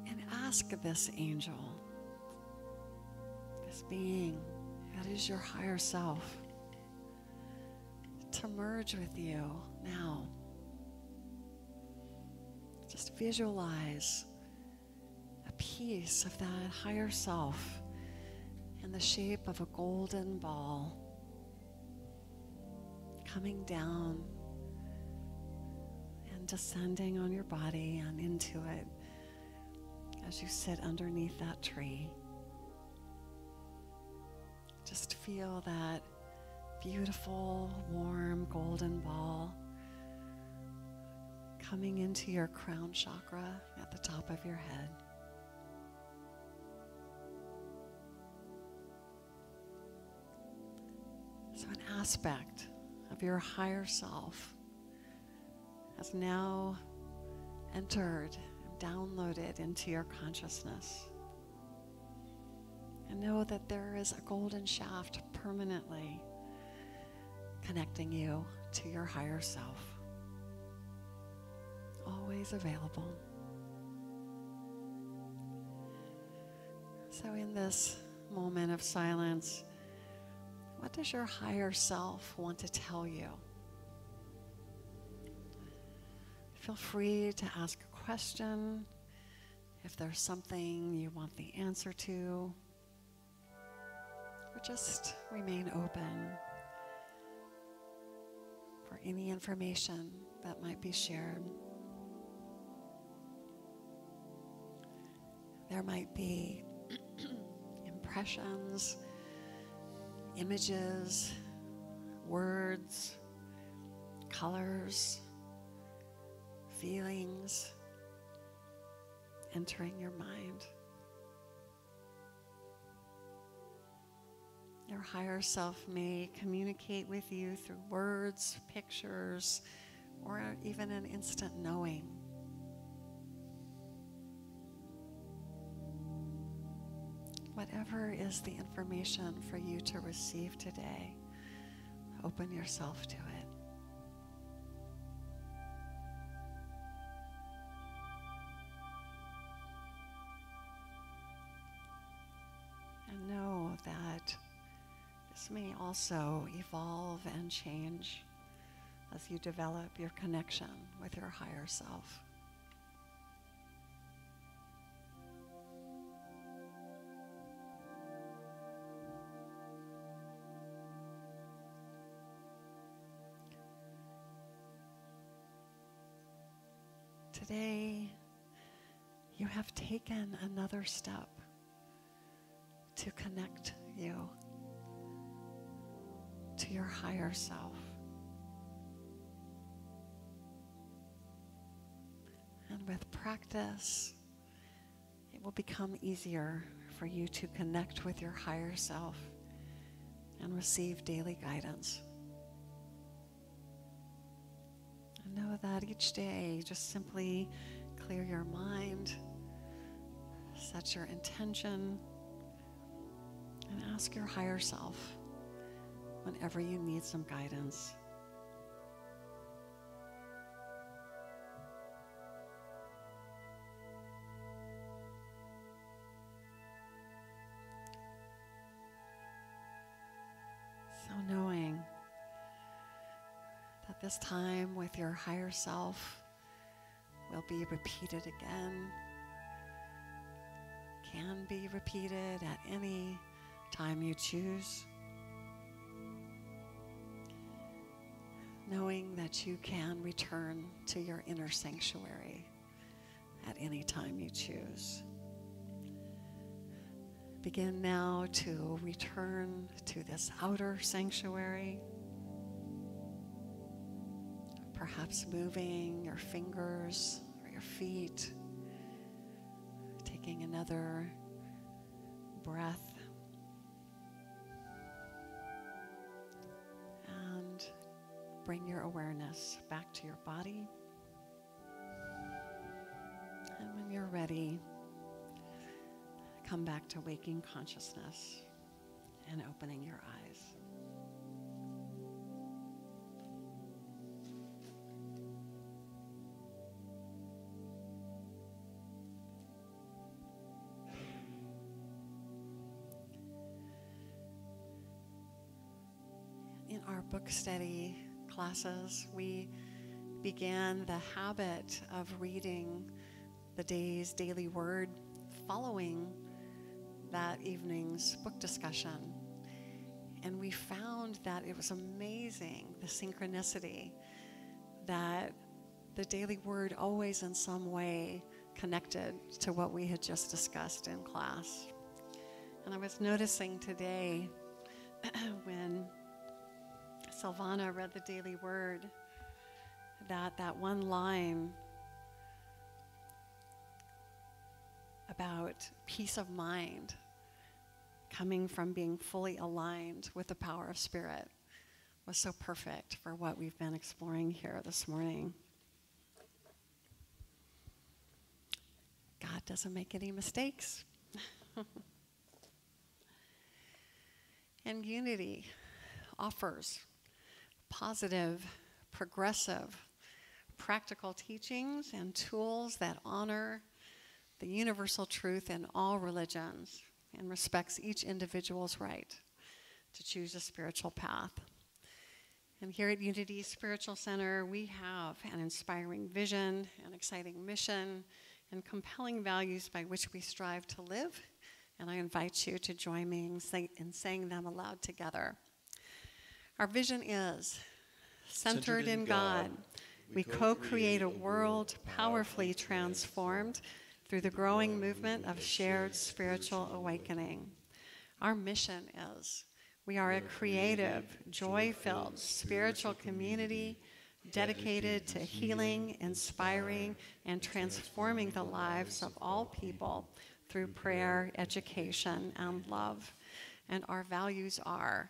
And ask this angel, this being that is your higher self, to merge with you now. Just visualize a piece of that higher self in the shape of a golden ball coming down and descending on your body and into it as you sit underneath that tree. Just feel that beautiful, warm, golden ball coming into your crown chakra at the top of your head. So an aspect of your higher self has now entered and downloaded into your consciousness. And know that there is a golden shaft permanently connecting you to your higher self. Always available. So in this moment of silence, what does your higher self want to tell you? Feel free to ask a question if there's something you want the answer to, or just remain open for any information that might be shared. There might be impressions, images, words, colors, feelings entering your mind. Your higher self may communicate with you through words, pictures, or even an instant knowing. Whatever is the information for you to receive today, open yourself to it. And know that this may also evolve and change as you develop your connection with your higher self. Today, you have taken another step to connect you to your higher self. And with practice, it will become easier for you to connect with your higher self and receive daily guidance. And know that each day, just simply clear your mind, set your intention, and ask your higher self whenever you need some guidance. So knowing that this time with your higher self will be repeated again, can be repeated at any time you choose. Knowing that you can return to your inner sanctuary at any time you choose. Begin now to return to this outer sanctuary, perhaps moving your fingers or your feet, taking another breath, and bring your awareness back to your body. And when you're ready, come back to waking consciousness and opening your eyes. In our book study classes, we began the habit of reading the day's daily word following that evening's book discussion. And we found that it was amazing, the synchronicity, that the daily word always in some way connected to what we had just discussed in class. And I was noticing today when Silvana read the daily word, that one line about peace of mind coming from being fully aligned with the power of spirit was so perfect for what we've been exploring here this morning. God doesn't make any mistakes. And Unity offers positive, progressive, practical teachings and tools that honor the universal truth in all religions and respects each individual's right to choose a spiritual path. And here at Unity Spiritual Center, we have an inspiring vision, an exciting mission, and compelling values by which we strive to live. And I invite you to join me in saying them aloud together. Our vision is centered in God. We co-create a world powerfully transformed through the growing movement of shared spiritual awakening. Our mission is we are a creative, joy-filled spiritual community dedicated to healing, inspiring, and transforming the lives of all people through prayer, education, and love. And our values are: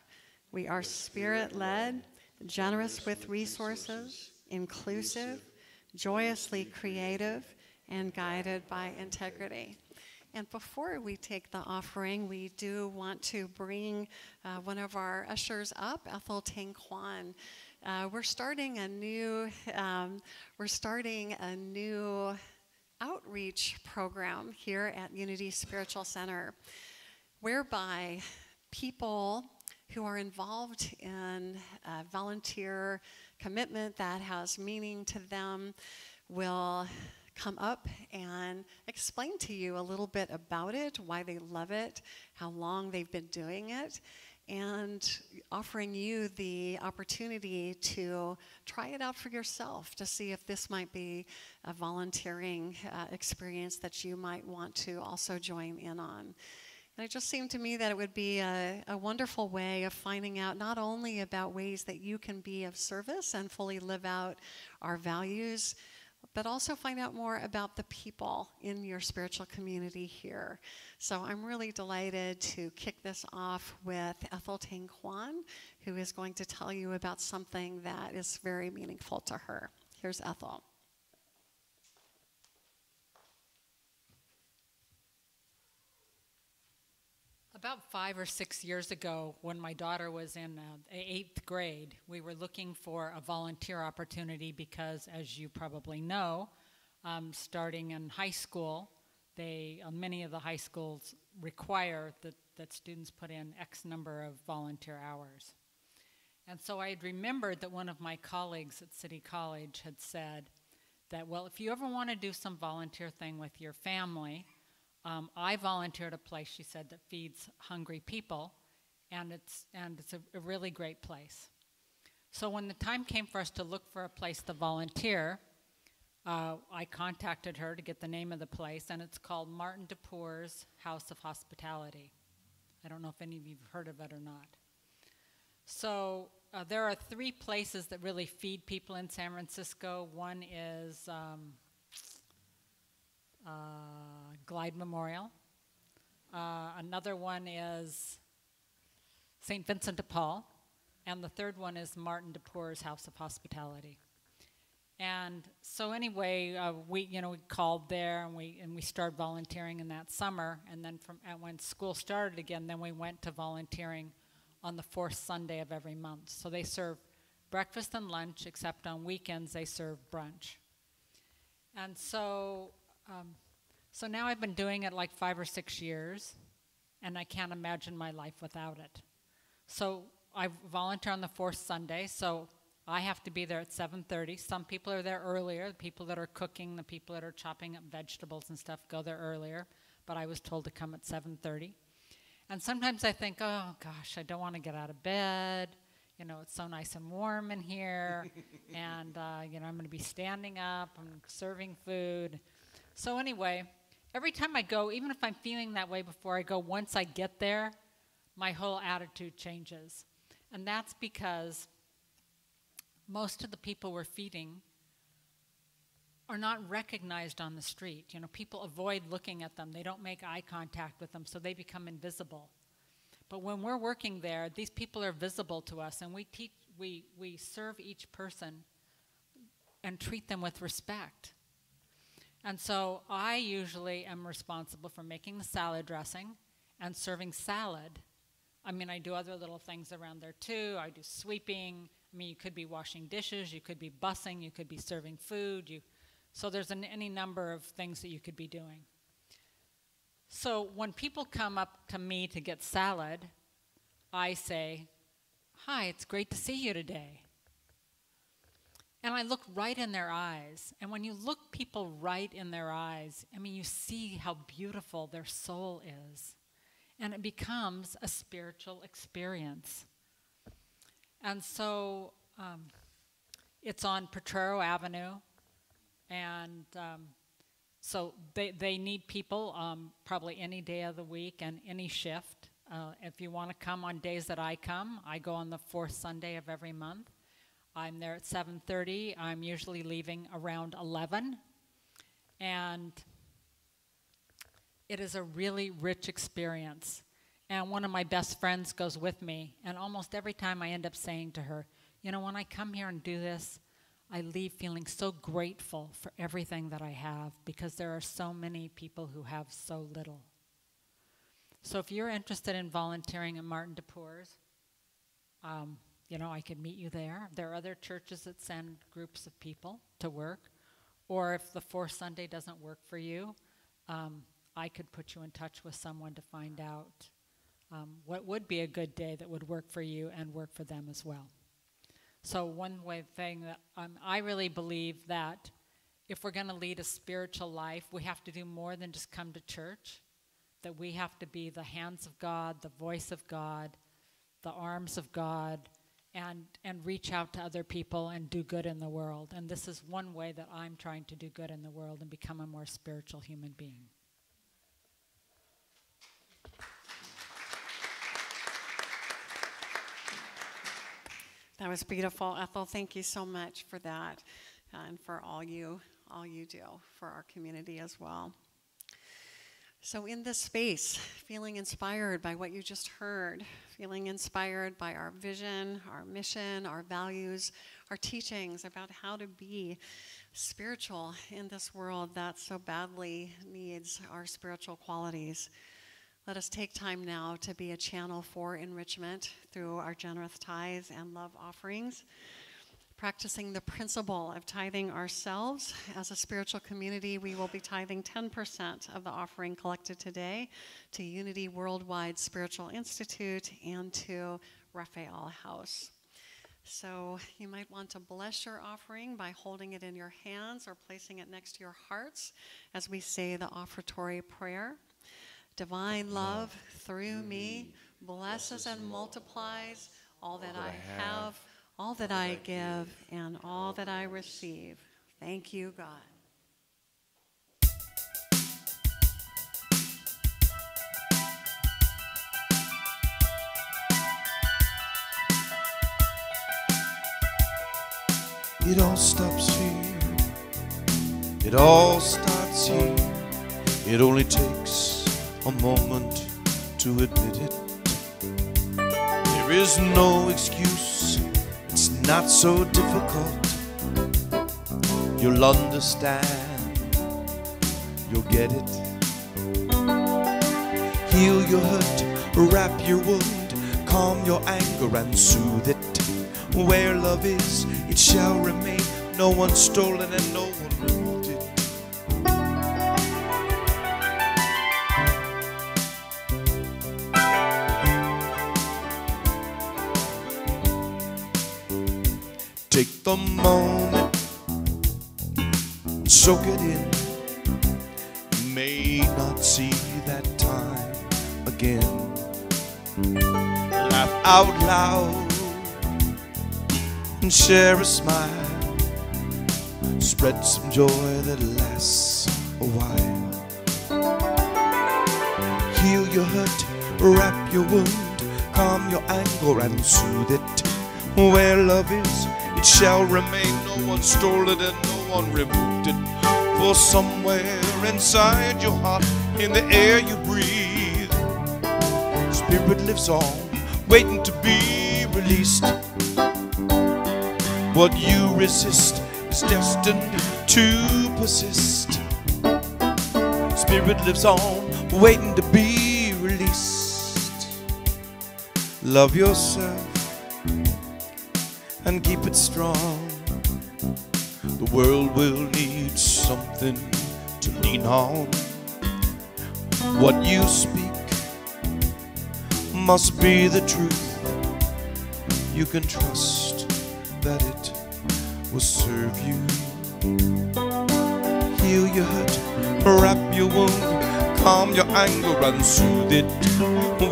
we are spirit-led, generous with resources, inclusive, joyously creative, and guided by integrity. And before we take the offering, we do want to bring one of our ushers up, Ethel Ting Kwan. We're starting a new outreach program here at Unity Spiritual Center, whereby people who are involved in volunteer commitment that has meaning to them will come up and explain to you a little bit about it, why they love it, how long they've been doing it, and offering you the opportunity to try it out for yourself to see if this might be a volunteering experience that you might want to also join in on. And it just seemed to me that it would be a wonderful way of finding out not only about ways that you can be of service and fully live out our values, but also find out more about the people in your spiritual community here. So I'm really delighted to kick this off with Ethel Tang Kwan, who is going to tell you about something that is very meaningful to her. Here's Ethel. About 5 or 6 years ago, when my daughter was in 8th grade, we were looking for a volunteer opportunity because, as you probably know, starting in high school, many of the high schools require that students put in X number of volunteer hours. And so I had remembered that one of my colleagues at City College had said that, well, if you ever want to do some volunteer thing with your family, I volunteered a place, she said, that feeds hungry people, and it's a really great place. So when the time came for us to look for a place to volunteer, I contacted her to get the name of the place, and it's called Martin DePoor's House of Hospitality. I don't know if any of you have heard of it or not. So there are 3 places that really feed people in San Francisco. One is Glide Memorial. Another one is St. Vincent de Paul. And the third one is Martin DePoor's House of Hospitality. And so anyway, we called there and we started volunteering in that summer. And then when school started again, then we went to volunteering on the 4th Sunday of every month. So they serve breakfast and lunch, except on weekends they serve brunch. And so now I've been doing it like 5 or 6 years, and I can't imagine my life without it. So I volunteer on the 4th Sunday, so I have to be there at 7:30. Some people are there earlier. The people that are cooking, the people that are chopping up vegetables and stuff go there earlier, but I was told to come at 7:30. And sometimes I think, oh gosh, I don't want to get out of bed. It's so nice and warm in here, and I'm going to be standing up, I'm serving food. So anyway, every time I go, even if I'm feeling that way before I go, once I get there, my whole attitude changes. And that's because most of the people we're feeding are not recognized on the street. People avoid looking at them. They don't make eye contact with them, so they become invisible. But when we're working there, these people are visible to us, and we serve each person and treat them with respect. And so I usually am responsible for making the salad dressing and serving salad. I mean, I do other little things around there too. I do sweeping. I mean, you could be washing dishes, you could be bussing, you could be serving food. So there's any number of things that you could be doing. So when people come up to me to get salad, I say, "Hi, it's great to see you today." And I look right in their eyes. And when you look people right in their eyes, I mean, you see how beautiful their soul is. And it becomes a spiritual experience. And so it's on Potrero Avenue. And so they need people probably any day of the week and any shift. If you want to come on days that I come, I go on the 4th Sunday of every month. I'm there at 7:30. I'm usually leaving around 11. And it is a really rich experience. And one of my best friends goes with me. And almost every time I end up saying to her, when I come here and do this, I leave feeling so grateful for everything that I have, because there are so many people who have so little. So if you're interested in volunteering at Martin DePoor's, I could meet you there. There are other churches that send groups of people to work. Or if the 4th Sunday doesn't work for you, I could put you in touch with someone to find out what would be a good day that would work for you and work for them as well. So one thing that I really believe that if we're going to lead a spiritual life, we have to do more than just come to church, that we have to be the hands of God, the voice of God, the arms of God, and reach out to other people and do good in the world. And this is one way that I'm trying to do good in the world and become a more spiritual human being. That was beautiful, Ethel. Thank you so much for that. and for all you do for our community as well. So in this space, feeling inspired by what you just heard, feeling inspired by our vision, our mission, our values, our teachings about how to be spiritual in this world that so badly needs our spiritual qualities, let us take time now to be a channel for enrichment through our generous tithes and love offerings, practicing the principle of tithing ourselves. As a spiritual community, we will be tithing 10% of the offering collected today to Unity Worldwide Spiritual Institute and to Raphael House. So you might want to bless your offering by holding it in your hands or placing it next to your hearts as we say the offertory prayer. Divine love through me blesses and multiplies all that I have, all that I give, and all that I receive. Thank you, God. It all stops here. It all starts here. It only takes a moment to admit it. There is no excuse. It's not so difficult. You'll understand. You'll get it. Heal your hurt, wrap your wound, calm your anger and soothe it. Where love is, it shall remain. No one stole it and no one removed it. Take the moment, soak it in. You may not see that time again. Laugh out loud and share a smile. Spread some joy that lasts a while. Heal your hurt, wrap your wound, calm your anger and soothe it. Where love is, it shall remain. No one stole it and no one removed it. For somewhere inside your heart, in the air you breathe, spirit lives on, waiting to be released. What you resist is destined to persist. Spirit lives on, waiting to be released. Love yourself and keep it strong. The world will need something to lean on. What you speak must be the truth. You can trust that it will serve you. Heal your hurt, wrap your wound, calm your anger and soothe it.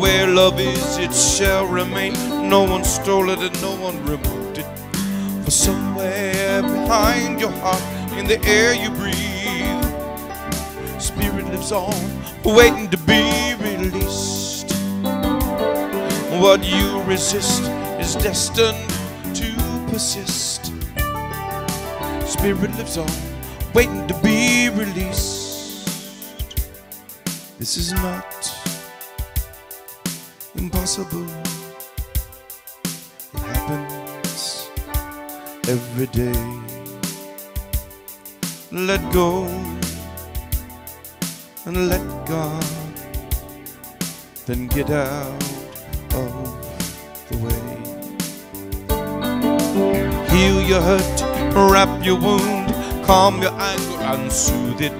Where love is, it shall remain. No one stole it and no one removed it. For somewhere behind your heart, in the air you breathe, spirit lives on, waiting to be released. What you resist is destined to persist. Spirit lives on, waiting to be released. This is not impossible. It happens every day. Let go and let God, then get out of the way. Heal your hurt, wrap your wound, calm your anger and soothe it.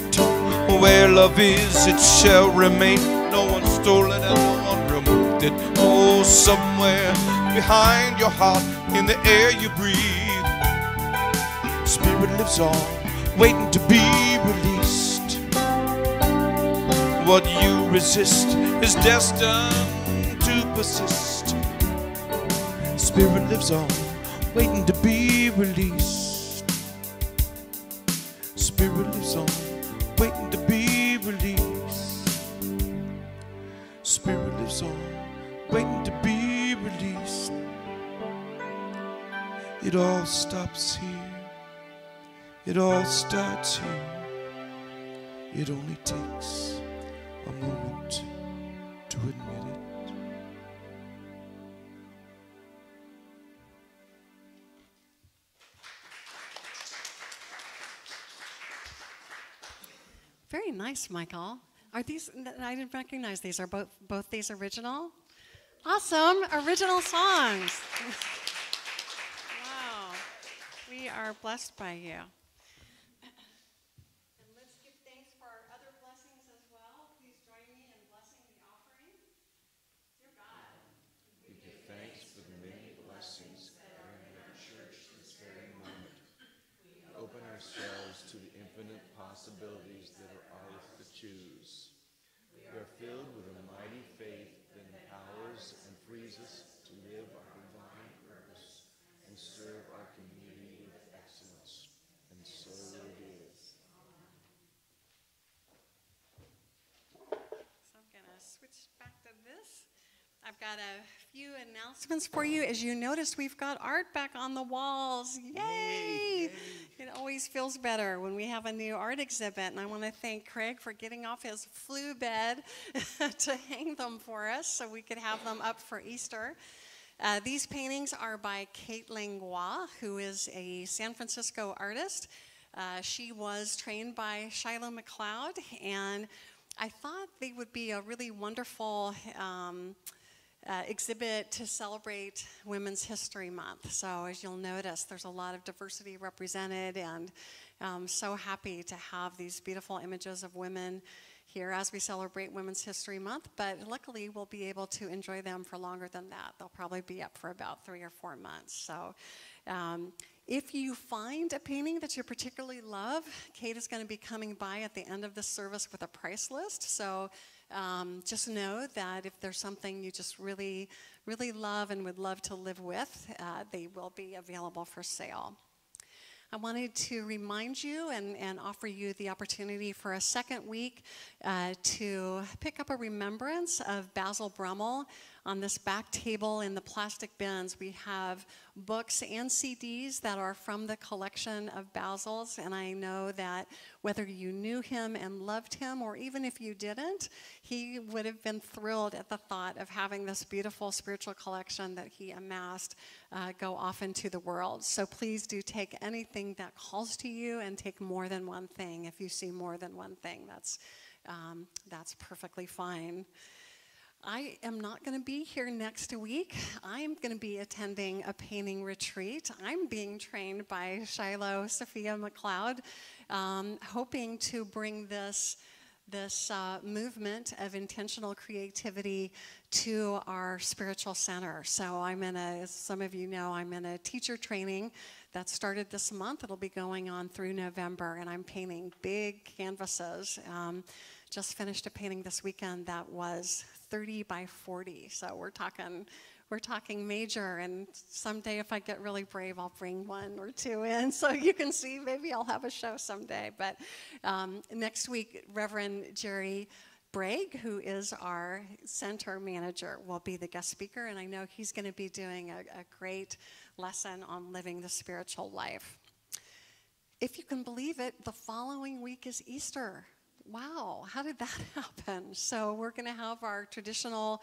Where love is, it shall remain. No one stole it and no one removed it. Oh, somewhere behind your heart, in the air you breathe, spirit lives on, waiting to be released. What you resist is destined to persist. Spirit lives on, waiting to be released. Spirit lives on, waiting to be released. Spirit lives on, waiting to be released. It all stops here. It all starts here. It only takes a moment to admit it. Very nice, Michael. Are these, I didn't recognize these. Are both these original? Awesome, original songs. Wow, we are blessed by you. And let's give thanks for our other blessings as well. Please join me in blessing the offering. Dear God, We give thanks for the many blessings that are in our church this very moment. We open ourselves to the infinite possibilities that are ours to choose. We are filled with a mighty faith that empowers and frees us to live our divine purpose and serve our community with excellence. And so it is. so I'm going to switch back to this. I've got a few announcements for you. As you noticed, we've got art back on the walls. Yay! It always feels better when we have a new art exhibit. And I want to thank Craig for getting off his flu bed to hang them for us so we could have them up for Easter. These paintings are by Kate Langlois, who is a San Francisco artist. She was trained by Shiloh McLeod, and I thought they would be a really wonderful exhibit to celebrate Women's History Month. So as you'll notice, there's a lot of diversity represented, and I'm so happy to have these beautiful images of women here as we celebrate Women's History Month, but luckily we'll be able to enjoy them for longer than that. They'll probably be up for about 3 or 4 months. So if you find a painting that you particularly love, Kate is going to be coming by at the end of the service with a price list. So just know that if there's something you just really, really love and would love to live with, they will be available for sale. I wanted to remind you and offer you the opportunity for a second week to pick up a remembrance of Basil Brummel. On this back table in the plastic bins, we have books and CDs that are from the collection of Basil's, and I know that whether you knew him and loved him, or even if you didn't, he would have been thrilled at the thought of having this beautiful spiritual collection that he amassed go off into the world. So please do take anything that calls to you and take more than one thing. If you see more than one thing, that's perfectly fine. I am not going to be here next week. I'm going to be attending a painting retreat. I'm being trained by Shiloh Sophia McLeod, hoping to bring this movement of intentional creativity to our spiritual center. So as some of you know, I'm in a teacher training that started this month. It'll be going on through November, and I'm painting big canvases. Just finished a painting this weekend that was 30 by 40. So we're talking major, and someday if I get really brave, I'll bring 1 or 2 in so you can see. Maybe I'll have a show someday. But next week, Reverend Jerry Bragg, who is our center manager, will be the guest speaker, and I know he's going to be doing a great lesson on living the spiritual life. If you can believe it, the following week is Easter. Wow, how did that happen? So we're going to have our traditional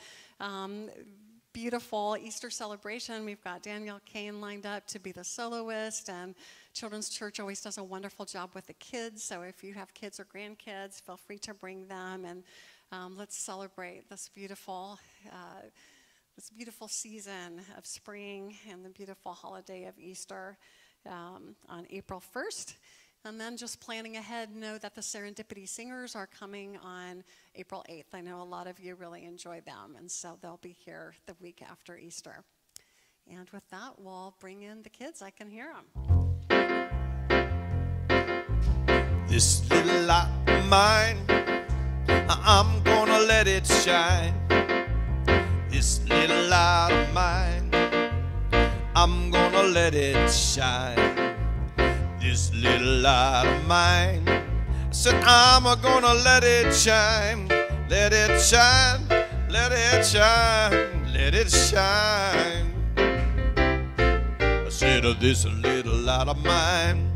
beautiful Easter celebration. We've got Danielle Kane lined up to be the soloist, and Children's Church always does a wonderful job with the kids. So if you have kids or grandkids, feel free to bring them, and let's celebrate this beautiful season of spring and the beautiful holiday of Easter on April 1st. And then just planning ahead, know that the Serendipity Singers are coming on April 8th. I know a lot of you really enjoy them, and so they'll be here the week after Easter. And with that, we'll bring in the kids. I can hear them. This little light of mine, I'm gonna let it shine. This little light of mine, I'm gonna let it shine. This little light of mine, I said I'm gonna let it shine. Let it shine, let it shine, let it shine. I said this little light of mine,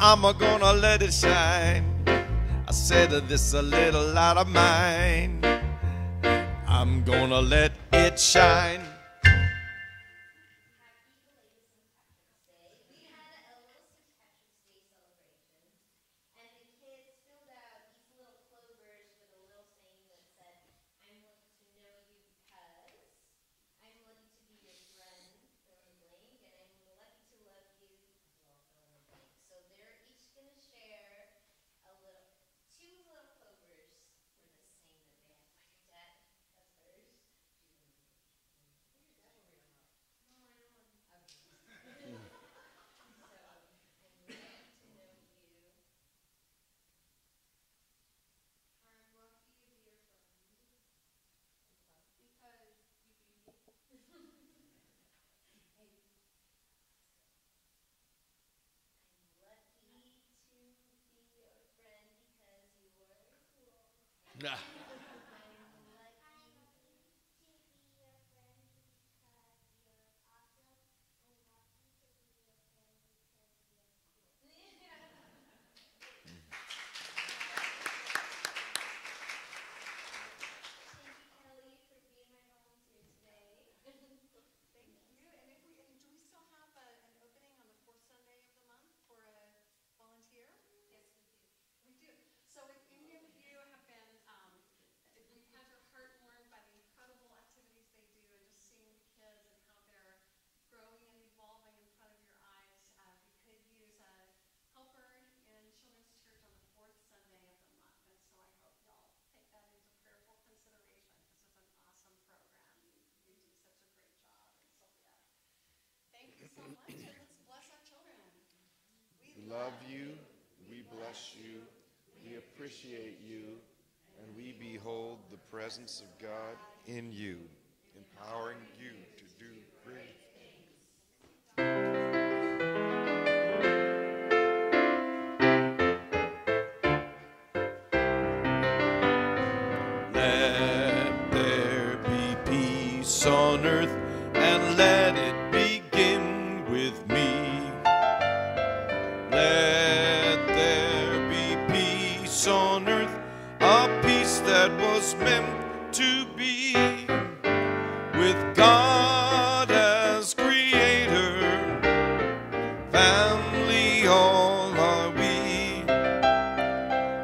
I'm gonna let it shine. I said this a little light of mine, I'm gonna let it shine. Nah. We love you, we bless you, we appreciate you, and we behold the presence of God in you, empowering you to do great things. Let there be peace on earth, and let it begin with me. Let there be peace on earth, a peace that was meant to be, with God as creator, family all are we.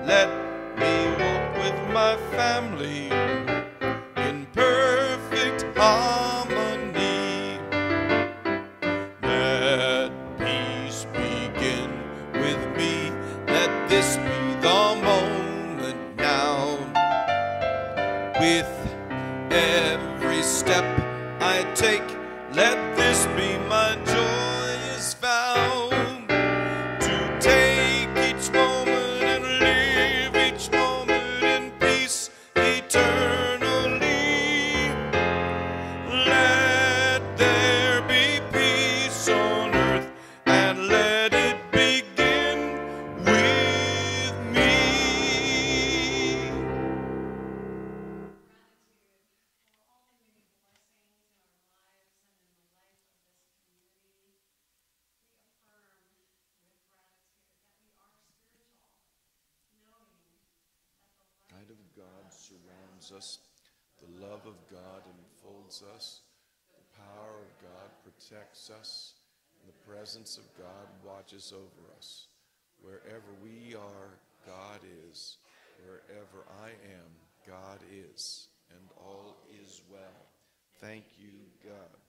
Let me walk with my family in perfect harmony. Let peace begin with me. Let this be the moment now. With every step I take, let this be my joyous vow, to take each moment and live each moment in peace eternally. Let there be peace on earth, and let it begin with me. The light of God surrounds us. The love of God enfolds us. The power of God protects us. And the presence of God watches over us. Wherever we are, God is. Wherever I am, God is. And all is well. Thank you, God.